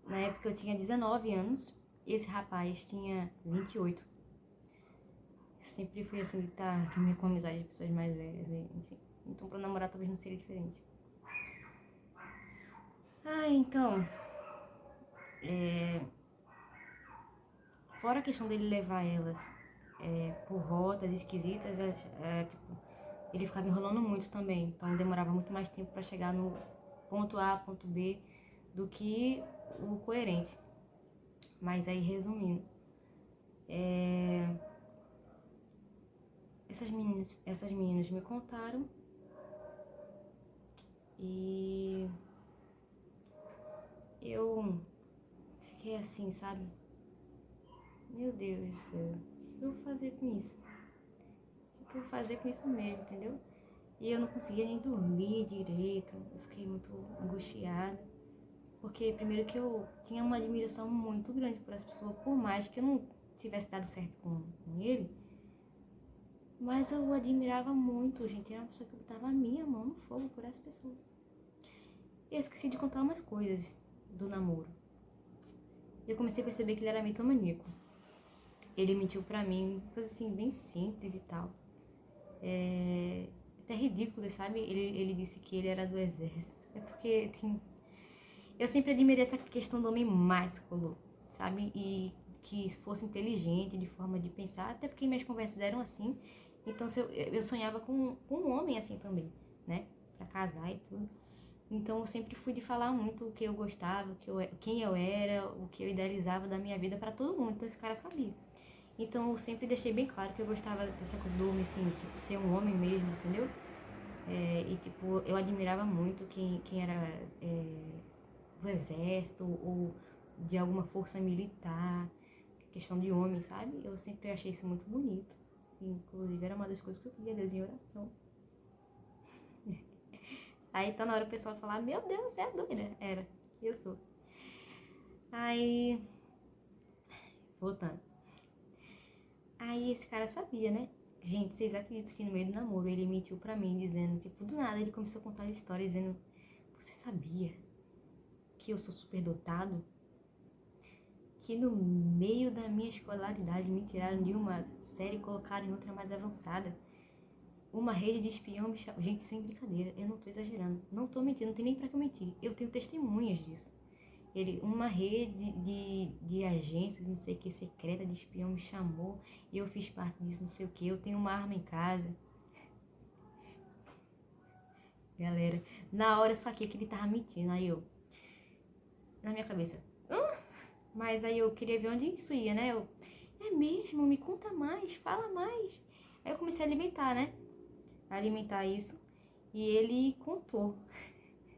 na época eu tinha 19 anos, esse rapaz tinha 28. Sempre fui assim de estar também com amizade de pessoas mais velhas, enfim. Então pra namorar talvez não seria diferente. Então, fora a questão dele levar elas por rotas esquisitas, tipo, ele ficava enrolando muito também. Então demorava muito mais tempo pra chegar no ponto A, ponto B, do que o coerente. Mas aí, resumindo, essas meninas me contaram e eu fiquei assim, sabe? Meu Deus do céu, o que eu vou fazer com isso? O que eu vou fazer com isso mesmo, entendeu? E eu não conseguia nem dormir direito, eu fiquei muito angustiada. Porque primeiro que eu tinha uma admiração muito grande por essa pessoa, por mais que eu não tivesse dado certo com ele, mas eu o admirava muito, gente. Era uma pessoa que botava a minha mão no fogo por essa pessoa. E eu esqueci de contar umas coisas do namoro. Eu comecei a perceber que ele era mitomaníaco. Ele mentiu pra mim, coisa assim, bem simples e tal. Até ridículo, sabe? Ele disse que ele era do exército. É porque eu sempre admirei essa questão do homem másculo, sabe? E que fosse inteligente de forma de pensar, até porque minhas conversas eram assim. Então eu sonhava com um homem assim também, né? Pra casar e tudo. Então eu sempre fui de falar muito o que eu gostava, quem eu era, o que eu idealizava da minha vida pra todo mundo. Então esse cara sabia. Então eu sempre deixei bem claro que eu gostava dessa coisa do homem, assim, tipo, ser um homem mesmo, entendeu? E tipo, eu admirava muito quem era do exército ou de alguma força militar, questão de homem, sabe? Eu sempre achei isso muito bonito. Inclusive era uma das coisas que eu queria desenhar em oração. Aí tá na hora o pessoal falar, meu Deus, você é doida. Era, eu sou. Aí, voltando. Aí esse cara sabia, né? Gente, vocês acreditam que no meio do namoro ele mentiu pra mim, dizendo, tipo, do nada ele começou a contar as histórias, dizendo, você sabia que eu sou superdotado? Que no meio da minha escolaridade me tiraram de uma série e colocaram em outra mais avançada. Uma rede de espião me chamou. Gente, sem brincadeira, eu não tô exagerando. Não tô mentindo, não tem nem pra que eu mentir. Eu tenho testemunhas disso. Uma rede de agência, de não sei o que, secreta de espião me chamou e eu fiz parte disso, não sei o que. Eu tenho uma arma em casa. Galera, na hora eu saquei que ele tava mentindo. Aí eu, na minha cabeça, mas aí eu queria ver onde isso ia, né? É mesmo? Me conta mais, fala mais. Aí eu comecei a alimentar, né? Alimentar isso. E ele contou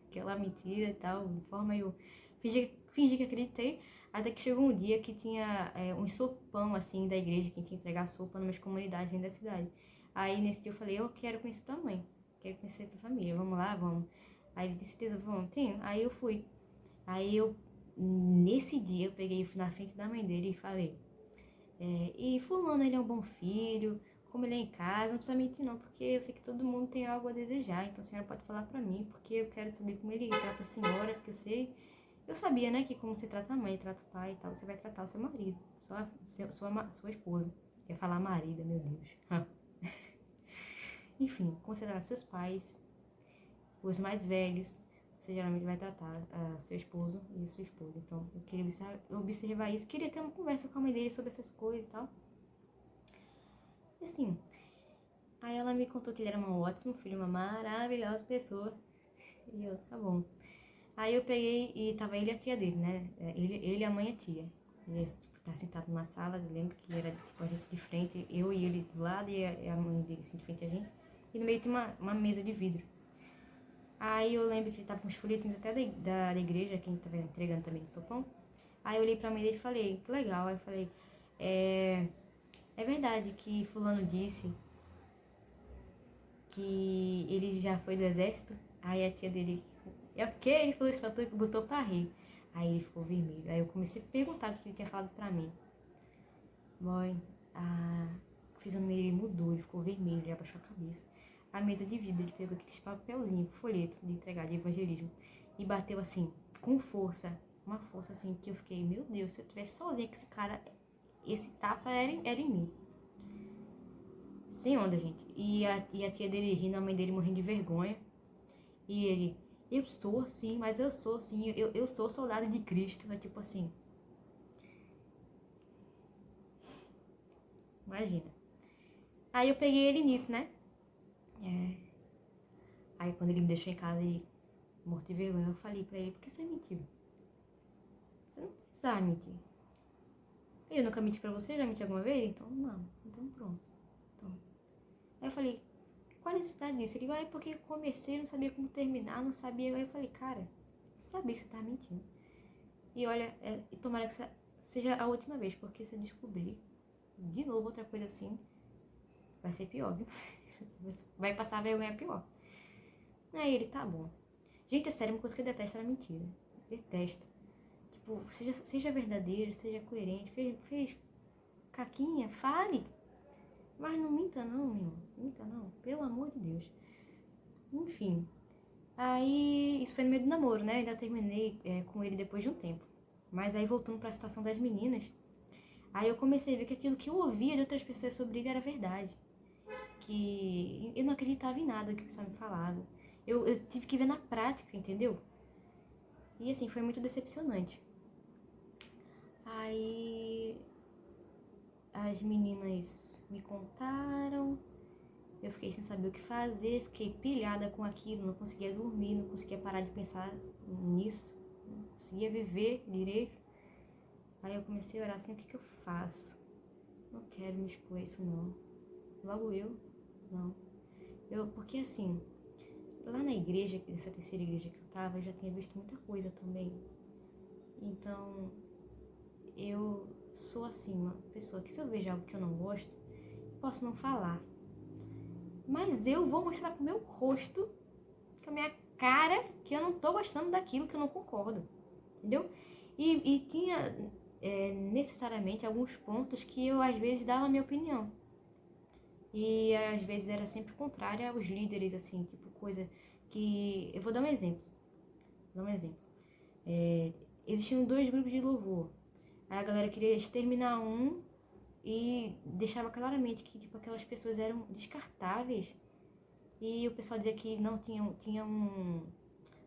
aquela mentira e tal, de forma eu fingi que acreditei. Até que chegou um dia que tinha um sopão, assim, da igreja, que a gente ia entregar sopa numas comunidades dentro da cidade. Aí nesse dia eu falei, eu quero conhecer tua mãe, quero conhecer tua família, vamos lá, vamos. Aí ele disse, certeza, vamos? Tenho. Aí eu fui. Aí nesse dia, eu peguei na frente da mãe dele e falei, e fulano, ele é um bom filho, como ele é em casa, não precisa mentir não, porque eu sei que todo mundo tem algo a desejar, então a senhora pode falar pra mim, porque eu quero saber como ele trata a senhora, porque eu sabia, né, que como você trata a mãe, trata o pai e tal, você vai tratar o seu marido, sua esposa. Eu ia falar marida, meu Deus. Enfim, considerar seus pais, os mais velhos, você geralmente vai tratar seu esposo e sua esposa. Então, eu queria observar isso, queria ter uma conversa com a mãe dele sobre essas coisas e tal. E assim, aí ela me contou que ele era um ótimo filho, uma maravilhosa pessoa. E eu, tá bom. Aí eu peguei e tava ele e a tia dele, né? Ele, a mãe e a tia. Ele, tipo, tá sentado numa sala, eu lembro que era tipo a gente de frente, eu e ele do lado e a mãe dele assim de frente a gente. E no meio tinha uma mesa de vidro. Aí eu lembro que ele tava com os folhetinhos até da igreja, que a gente tava entregando também de sopão. Aí eu olhei pra mãe dele e falei, que legal. Aí eu falei, é verdade que fulano disse que ele já foi do exército? Aí a tia dele, é o quê? Ele falou isso pra tu e botou pra rir. Aí ele ficou vermelho. Aí eu comecei a perguntar o que ele tinha falado pra mim. Boy, a fisionomia dele mudou, ele ficou vermelho, ele abaixou a cabeça. A mesa de vidro, ele pegou aqueles papelzinho, folheto de entregar de evangelismo e bateu assim, com força, uma força assim que eu fiquei, meu Deus, se eu tivesse sozinha com esse cara, esse tapa era em mim. Sem onda, gente. E a tia dele rindo, a mãe dele morrendo de vergonha. E ele, eu sou sim, mas eu sou sim, eu sou soldado de Cristo. É tipo assim. Imagina. Aí eu peguei ele nisso, né? Aí quando ele me deixou em casa, ele, morto de vergonha, eu falei pra ele, por que você mentiu? Você não precisava mentir. Eu nunca menti pra você, já menti alguma vez? Então não. Então pronto. Então. Aí eu falei, qual a necessidade disso? Ele falou, é porque eu comecei, não sabia como terminar, não sabia. Aí eu falei, cara, eu sabia que você tava mentindo. E olha, tomara que seja a última vez, porque se eu descobrir de novo outra coisa assim, vai ser pior, viu? Vai passar a vergonha pior. Aí ele, tá bom. Gente, é sério, uma coisa que eu detesto era mentira. Detesto. Tipo, seja verdadeiro, seja coerente. Fez caquinha, fale. Mas não minta não, meu. Não minta não. Pelo amor de Deus. Enfim. Aí, isso foi no meio do namoro, né? Ainda terminei com ele depois de um tempo. Mas aí, voltando pra situação das meninas, aí eu comecei a ver que aquilo que eu ouvia de outras pessoas sobre ele era verdade. Que eu não acreditava em nada que o pessoal me falava. Eu tive que ver na prática, entendeu? E assim, foi muito decepcionante. Aí as meninas me contaram Eu fiquei sem saber o que fazer, fiquei pilhada com aquilo, não conseguia dormir, não conseguia parar de pensar nisso, não conseguia viver direito. Aí eu comecei a orar assim, o que que eu faço? Não quero me expor a isso não. Logo eu, não. Porque assim, lá na igreja, nessa terceira igreja que eu tava, eu já tinha visto muita coisa também. Então, eu sou assim, uma pessoa que se eu vejo algo que eu não gosto, posso não falar. Mas eu vou mostrar com o meu rosto, com a minha cara, que eu não tô gostando daquilo, que eu não concordo. Entendeu? E tinha necessariamente alguns pontos que eu às vezes dava a minha opinião. E às vezes era sempre contrária aos líderes, assim, tipo coisa que... Eu vou dar um exemplo. Existiam 2 grupos de louvor. Aí a galera queria exterminar um e deixava claramente que tipo, aquelas pessoas eram descartáveis. E o pessoal dizia que não tinha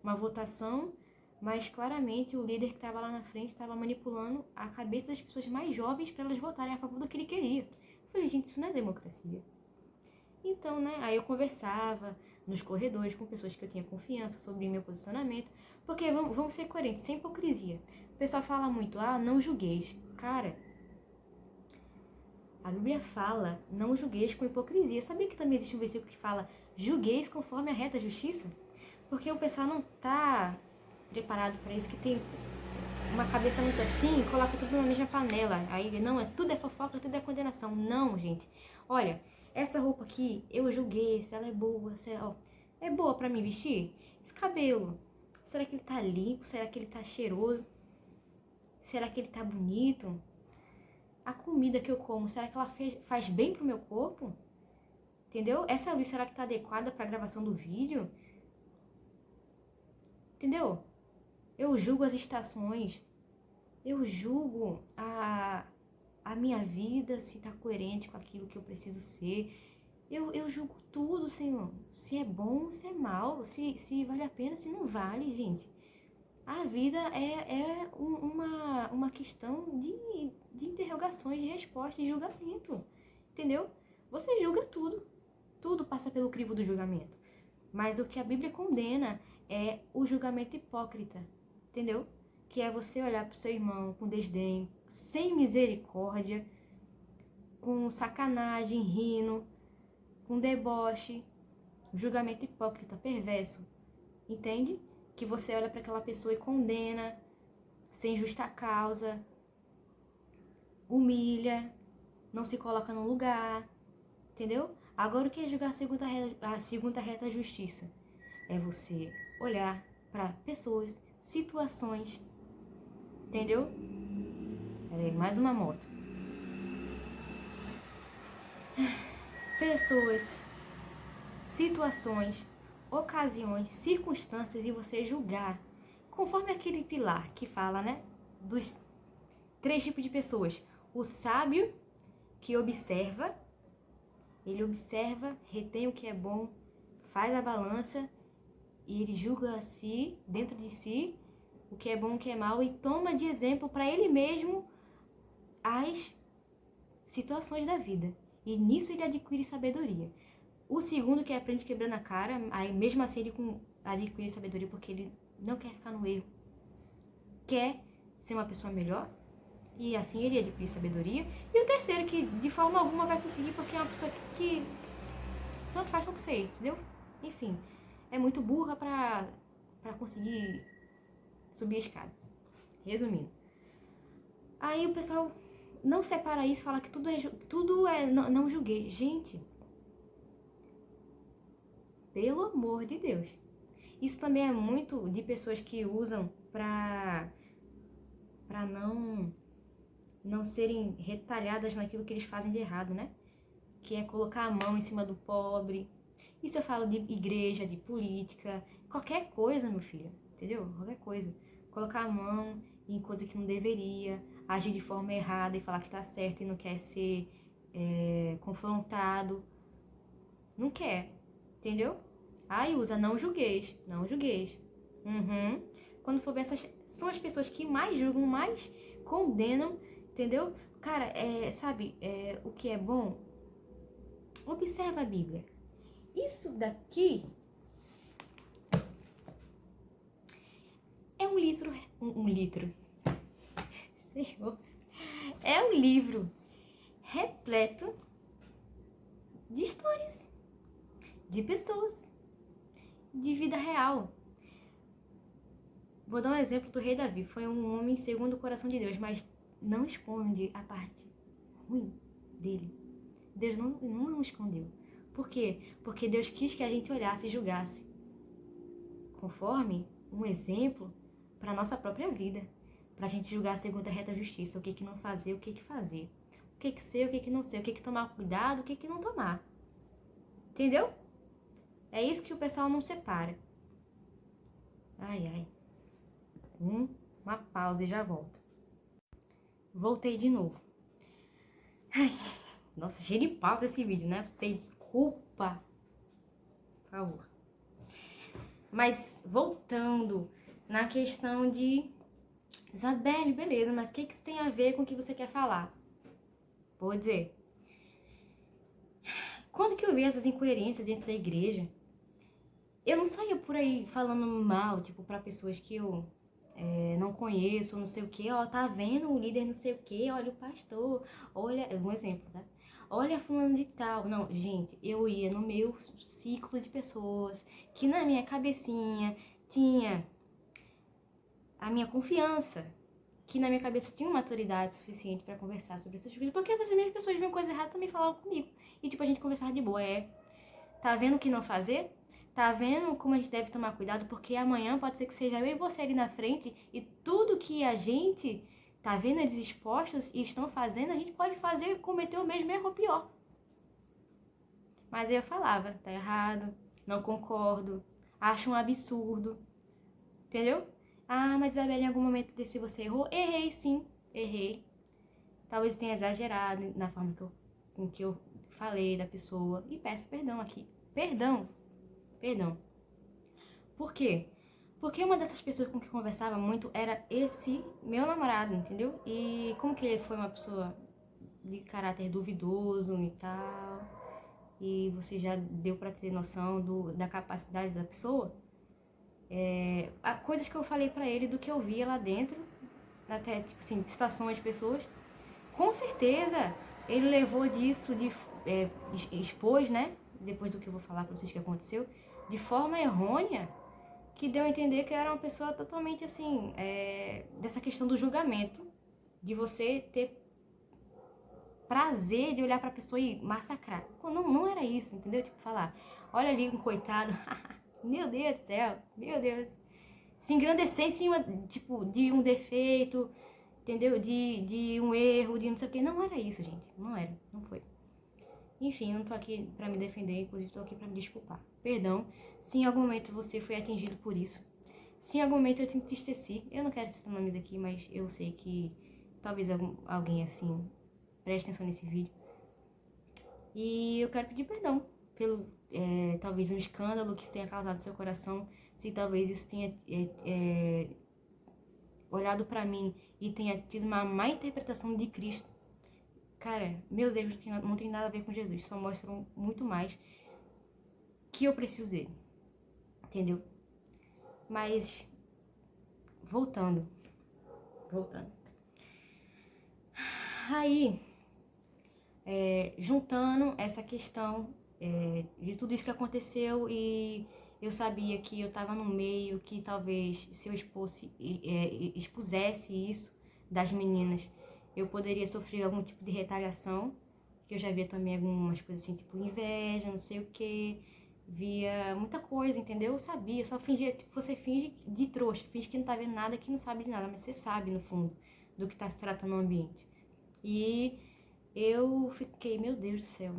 uma votação, mas claramente o líder que estava lá na frente estava manipulando a cabeça das pessoas mais jovens para elas votarem a favor do que ele queria. Eu falei, gente, isso não é democracia. Então, né, aí eu conversava nos corredores com pessoas que eu tinha confiança sobre meu posicionamento, porque vamos ser coerentes, sem hipocrisia. O pessoal fala muito, não julgueis. Cara, a Bíblia fala, não julgueis com hipocrisia. Sabia que também existe um versículo que fala, julgueis conforme a reta justiça? Porque o pessoal não tá preparado para isso, que tem uma cabeça muito assim, coloca tudo na mesma panela. Aí, não, tudo é fofoca, tudo é condenação. Não, gente. Olha, essa roupa aqui, eu julguei se ela é boa, se ela, é boa pra mim vestir? Esse cabelo, será que ele tá limpo? Será que ele tá cheiroso? Será que ele tá bonito? A comida que eu como, será que ela faz bem pro meu corpo? Entendeu? Essa luz, será que tá adequada pra gravação do vídeo? Entendeu? Eu julgo as estações. Eu julgo a minha vida, se tá coerente com aquilo que eu preciso ser. Eu julgo tudo, Senhor. Se é bom, se é mal, se vale a pena, se não vale, gente. A vida é uma questão de interrogações, de respostas, de julgamento. Entendeu? Você julga tudo. Tudo passa pelo crivo do julgamento. Mas o que a Bíblia condena é o julgamento hipócrita. Entendeu? Que é você olhar para o seu irmão com desdém, sem misericórdia, com sacanagem, rindo, com deboche, julgamento hipócrita, perverso, entende? Que você olha para aquela pessoa e condena, sem justa causa, humilha, não se coloca no lugar, entendeu? Agora o que é julgar a segunda reta justiça? É você olhar para pessoas, situações, entendeu? Peraí, mais uma moto. Pessoas, situações, ocasiões, circunstâncias e você julgar. Conforme aquele pilar que fala, né? Dos 3 tipos de pessoas. O sábio que observa, ele observa, retém o que é bom, faz a balança e ele julga a si, dentro de si, o que é bom, o que é mal e toma de exemplo para ele mesmo as situações da vida. E nisso ele adquire sabedoria. O segundo que aprende quebrando a cara, aí mesmo assim ele adquire sabedoria porque ele não quer ficar no erro. Quer ser uma pessoa melhor e assim ele adquire sabedoria. E o terceiro que de forma alguma vai conseguir porque é uma pessoa que tanto faz, tanto fez, entendeu? Enfim, é muito burra pra conseguir subir a escada. Resumindo. Aí o pessoal não separa isso, fala que tudo é não julguei. Gente, pelo amor de Deus. Isso também é muito de pessoas que usam pra não serem retalhadas naquilo que eles fazem de errado, né? Que é colocar a mão em cima do pobre. Isso eu falo de igreja, de política, qualquer coisa, meu filho, entendeu? Qualquer coisa. Colocar a mão em coisa que não deveria, agir de forma errada e falar que tá certo e não quer ser confrontado. Não quer, entendeu? Aí usa não julgueis, não julgueis. Quando for ver, essas são as pessoas que mais julgam, mais condenam, entendeu? Cara, sabe o que é bom? Observa a Bíblia. Isso daqui é um litro. Um litro. Senhor. É um livro repleto de histórias, de pessoas, de vida real. Vou dar um exemplo do rei Davi. Foi um homem segundo o coração de Deus, mas não esconde a parte ruim dele. Deus não escondeu. Por quê? Porque Deus quis que a gente olhasse e julgasse conforme um exemplo para a nossa própria vida. Para a gente julgar segundo a reta justiça. O que não fazer, o que fazer. O que ser, o que não ser. O que tomar cuidado, o que não tomar. Entendeu? É isso que o pessoal não separa. Ai. Uma pausa e já volto. Voltei de novo. Ai, nossa, cheio de pausa esse vídeo, né? Sei, desculpa. Por favor. Mas voltando na questão de... Isabelle, beleza, mas o que isso tem a ver com o que você quer falar? Vou dizer. Quando que eu vi essas incoerências dentro da igreja, eu não saía por aí falando mal, tipo, pra pessoas que eu não conheço, não sei o que, ó, tá vendo o líder não sei o que, olha o pastor, olha, um exemplo, tá? Olha fulano de tal. Não, gente, eu ia no meu ciclo de pessoas, que na minha cabecinha tinha a minha confiança, que na minha cabeça tinha uma maturidade suficiente pra conversar sobre essas coisas, porque essas mesmas pessoas viam coisa errada também falavam comigo, e tipo, a gente conversava de boa, tá vendo o que não fazer? Tá vendo como a gente deve tomar cuidado? Porque amanhã pode ser que seja eu e você ali na frente e tudo que a gente tá vendo eles expostos e estão fazendo, a gente pode fazer, cometer o mesmo erro ou pior. Mas eu falava, tá errado, não concordo, acho um absurdo, entendeu? Ah, mas Isabelle, em algum momento desse você errou? Errei, sim, errei. Talvez tenha exagerado na forma com que eu falei da pessoa e peço perdão aqui. Perdão. Por quê? Porque uma dessas pessoas com quem eu conversava muito era esse meu namorado, entendeu? E como que ele foi uma pessoa de caráter duvidoso e tal, e você já deu pra ter noção da capacidade da pessoa, coisas que eu falei pra ele do que eu via lá dentro, até tipo assim, de situações de pessoas, com certeza ele levou disso, expôs, né? Depois do que eu vou falar pra vocês que aconteceu, de forma errônea, que deu a entender que era uma pessoa totalmente assim, dessa questão do julgamento, de você ter prazer de olhar pra pessoa e massacrar. Não era isso, entendeu? Tipo, falar, olha ali um coitado, meu Deus do céu, meu Deus. Se engrandecer em cima, tipo, de um defeito, entendeu? De um erro, de não sei o que. Não era isso, gente. Não era, não foi. Enfim, não tô aqui pra me defender, inclusive tô aqui pra me desculpar. Perdão, se em algum momento você foi atingido por isso. Se em algum momento eu te entristeci, eu não quero citar nomes aqui, mas eu sei que talvez alguém assim preste atenção nesse vídeo. E eu quero pedir perdão pelo, talvez um escândalo que isso tenha causado no seu coração, se talvez isso tenha olhado pra mim e tenha tido uma má interpretação de Cristo. Cara, meus erros não tem nada a ver com Jesus, só mostram muito mais que eu preciso dele, entendeu? Mas, voltando. Aí, juntando essa questão de tudo isso que aconteceu, e eu sabia que eu tava no meio, que talvez se eu expusesse isso das meninas, eu poderia sofrer algum tipo de retaliação, que eu já via também algumas coisas assim, tipo inveja, não sei o que, via muita coisa, entendeu? Eu sabia, só fingia, tipo, você finge de trouxa, finge que não tá vendo nada, que não sabe de nada, mas você sabe no fundo do que tá se tratando no ambiente. E eu fiquei, meu Deus do céu,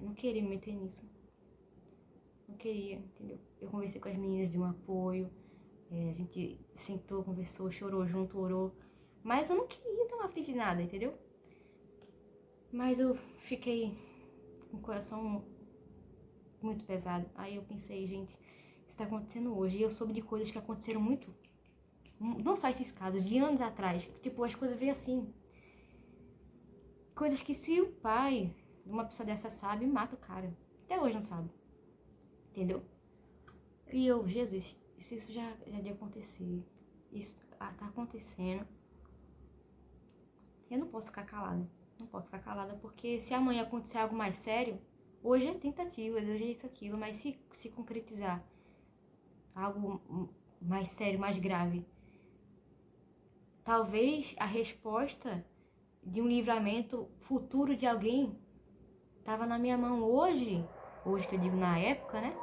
não queria me meter nisso. Não queria, entendeu? Eu conversei com as meninas de um apoio, a gente sentou, conversou, chorou junto, orou. Mas eu não queria tomar frente de nada, entendeu? Mas eu fiquei com o coração muito pesado. Aí eu pensei, gente, isso tá acontecendo hoje. E eu soube de coisas que aconteceram muito, não só esses casos, de anos atrás. Tipo, as coisas veio assim. Coisas que se o pai de uma pessoa dessa sabe, mata o cara. Até hoje não sabe. Entendeu? E eu, Jesus, se isso já de acontecer, isso tá acontecendo, eu não posso ficar calada. Não posso ficar calada, porque se amanhã acontecer algo mais sério, hoje é tentativas, hoje é isso, aquilo, mas se concretizar algo mais sério, mais grave, talvez a resposta de um livramento futuro de alguém estava na minha mão hoje que eu digo na época, né,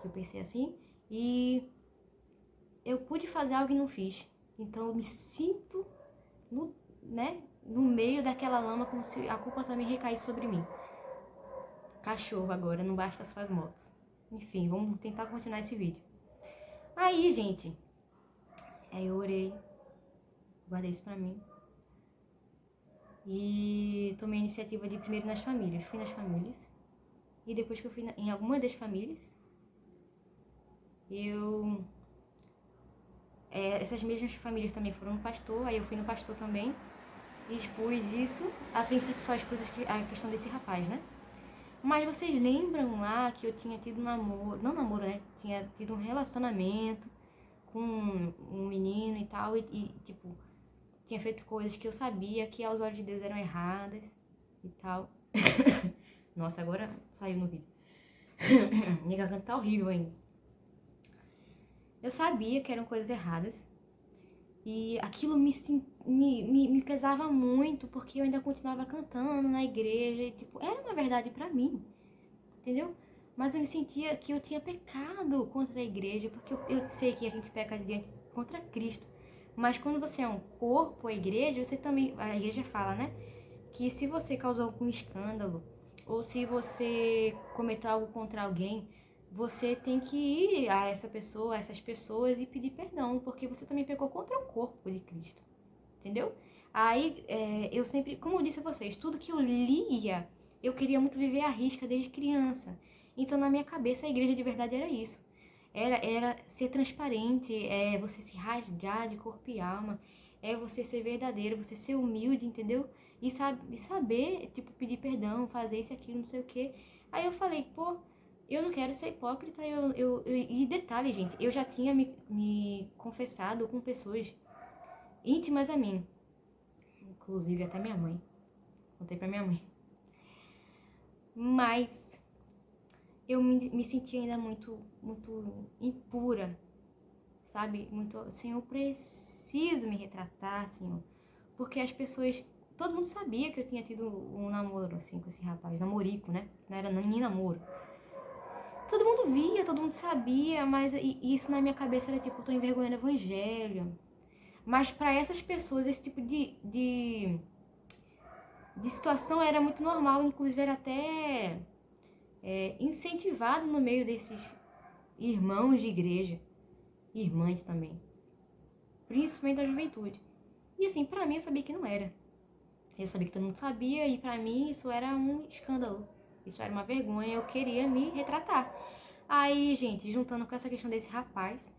que eu pensei assim, e eu pude fazer algo e não fiz. Então eu me sinto no meio daquela lama, como se a culpa também recaísse sobre mim. Cachorro agora, não basta as suas motos. Enfim, vamos tentar continuar esse vídeo. Aí, gente, eu orei, guardei isso pra mim. E tomei a iniciativa de ir primeiro nas famílias. Fui nas famílias. E depois que eu fui em alguma das famílias, essas mesmas famílias também foram no pastor. Aí eu fui no pastor também. E expus isso. A princípio só expus a questão desse rapaz, né? Mas vocês lembram lá que eu tinha tido namoro... Não namoro, né? Tinha tido um relacionamento com um menino e tal. E tipo, tinha feito coisas que eu sabia que aos olhos de Deus eram erradas e tal. Nossa, agora saiu no vídeo. Minha garganta tá horrível ainda. Eu sabia que eram coisas erradas. E aquilo me pesava muito, porque eu ainda continuava cantando na igreja. E, tipo, era uma verdade pra mim. Entendeu? Mas eu me sentia que eu tinha pecado contra a igreja, porque eu sei que a gente peca contra Cristo. Mas quando você é um corpo, a igreja, você também... A igreja fala, né? Que se você causou algum escândalo, ou se você cometeu algo contra alguém, você tem que ir a essa pessoa, a essas pessoas e pedir perdão, porque você também pecou contra o corpo de Cristo. Entendeu? Aí, eu sempre, como eu disse a vocês, tudo que eu lia, eu queria muito viver à risca desde criança. Então, na minha cabeça, a igreja de verdade era isso. Era ser transparente, você se rasgar de corpo e alma, você ser verdadeiro, você ser humilde, entendeu? E saber, tipo, pedir perdão, fazer isso, aquilo, não sei o quê. Aí eu falei, pô, eu não quero ser hipócrita. E detalhe, gente, eu já tinha me confessado com pessoas íntimas a mim. Inclusive até minha mãe. Contei pra minha mãe. Mas eu me senti ainda muito impura, sabe? Muito, Senhor, eu preciso me retratar, Senhor. Porque as pessoas... Todo mundo sabia que eu tinha tido um namoro, assim, com esse rapaz. Namorico, né? Não era nem namoro. Todo mundo via, todo mundo sabia, mas isso na minha cabeça era tipo, eu tô envergonhando o evangelho. Mas pra essas pessoas, esse tipo de situação era muito normal, inclusive era até incentivado no meio desses irmãos de igreja, irmãs também, principalmente da juventude. E assim, pra mim eu sabia que não era. Eu sabia que todo mundo sabia e pra mim isso era um escândalo. Isso era uma vergonha, eu queria me retratar. Aí, gente, juntando com essa questão desse rapaz,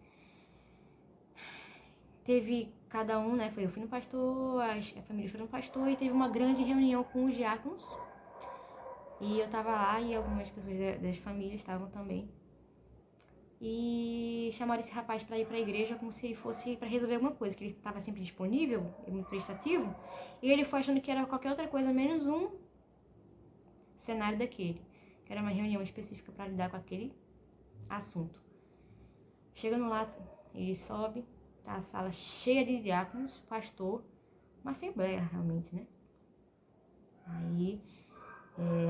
teve cada um, né? Eu fui no pastor, a família foi no pastor e teve uma grande reunião com os diáconos. E eu tava lá e algumas pessoas das famílias estavam também. E chamaram esse rapaz pra ir pra igreja como se ele fosse pra resolver alguma coisa, que ele tava sempre disponível, muito prestativo. E ele foi achando que era qualquer outra coisa, menos um cenário daquele. Que era uma reunião específica pra lidar com aquele assunto. Chegando lá, ele sobe, tá a sala cheia de diáconos, pastor, uma assembleia realmente, né? Aí,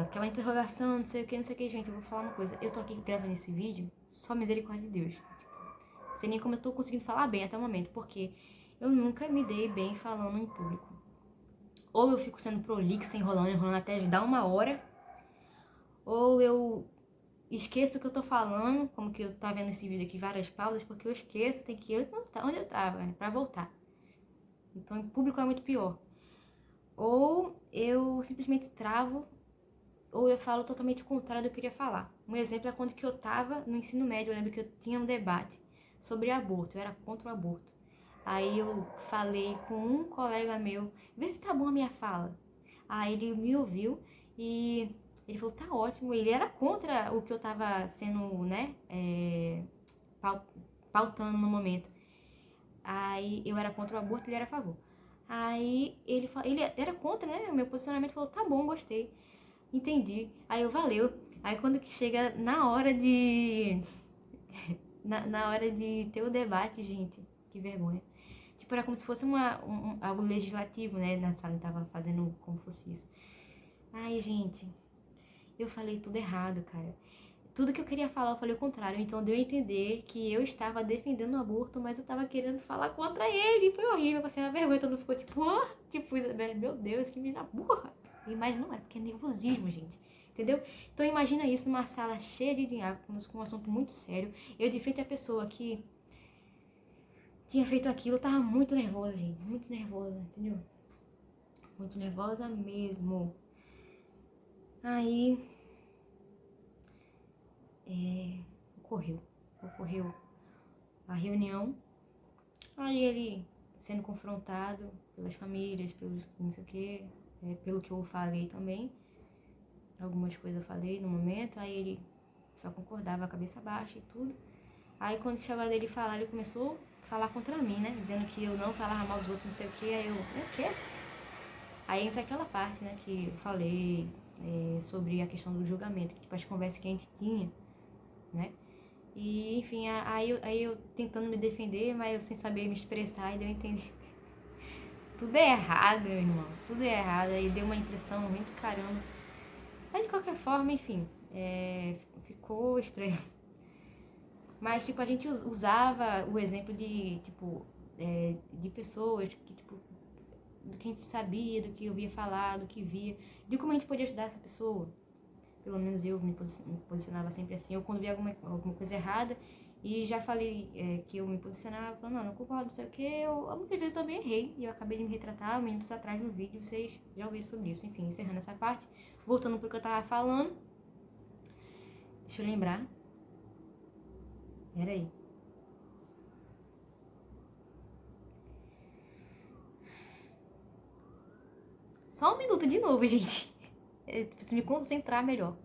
aquela interrogação, não sei o que, gente, eu vou falar uma coisa. Eu tô aqui gravando esse vídeo, só misericórdia de Deus. Não sei nem como eu tô conseguindo falar bem até o momento, porque eu nunca me dei bem falando em público. Ou eu fico sendo prolixa, enrolando até dar uma hora, ou eu esqueço o que eu tô falando, como que eu tá vendo esse vídeo aqui, várias pausas, porque eu esqueço, tem que ir onde eu tava, pra voltar. Então, em público é muito pior. Ou eu simplesmente travo, ou eu falo totalmente o contrário do que eu queria falar. Um exemplo é quando que eu tava no ensino médio, eu lembro que eu tinha um debate sobre aborto, eu era contra o aborto. Aí eu falei com um colega meu, vê se tá bom a minha fala. Aí ele me ouviu e Ele falou, tá ótimo. Ele era contra o que eu tava sendo, né, pautando no momento. Aí eu era contra o aborto, ele era a favor. Aí ele era contra, né, o meu posicionamento, falou, tá bom, gostei. Entendi. Aí eu, valeu. Aí quando que chega na hora de... na hora de ter o debate, gente, que vergonha. Tipo, era como se fosse algo legislativo, né, na sala, ele tava fazendo como fosse isso. Ai, gente, eu falei tudo errado, cara. Tudo que eu queria falar, eu falei o contrário. Então deu a entender que eu estava defendendo o aborto, mas eu tava querendo falar contra ele. Foi horrível, eu passei uma vergonha. Todo mundo ficou tipo, ah, tipo, Isabela, meu Deus, que menina burra. Mas não era, porque é nervosismo, gente. Entendeu? Então imagina isso numa sala cheia de diáconos, com um assunto muito sério. Eu de frente à pessoa que tinha feito aquilo, eu tava muito nervosa, gente. Muito nervosa, entendeu? Muito nervosa mesmo. Aí... ocorreu a reunião, aí ele sendo confrontado pelas famílias, pelos não sei o que, pelo que eu falei também, algumas coisas eu falei no momento, aí ele só concordava, a cabeça baixa e tudo. Aí quando chegou a dele falar, ele começou a falar contra mim, né, dizendo que eu não falava mal dos outros, não sei o que, aí eu, o quê? Aí entra aquela parte, né, que eu falei sobre a questão do julgamento, que tipo, as conversas que a gente tinha, né, e, enfim, aí eu tentando me defender, mas eu sem saber me expressar, e deu a entender. Tudo é errado, meu irmão. Tudo é errado. Aí deu uma impressão ruim do caramba. Mas, de qualquer forma, enfim, ficou estranho. Mas, tipo, a gente usava o exemplo de, tipo, de pessoas que, tipo, do que a gente sabia, do que eu via falar, do que via, de como a gente podia ajudar essa pessoa. Pelo menos eu me posicionava sempre assim. Eu quando via alguma coisa errada e já falei que eu me posicionava, falando, não concordo, não sei o que, eu muitas vezes também errei e eu acabei de me retratar minutos atrás no vídeo, vocês já ouviram sobre isso. Enfim, encerrando essa parte, voltando pro que eu tava falando, deixa eu lembrar. Peraí. Só um minuto de novo, gente. Eu preciso me concentrar melhor.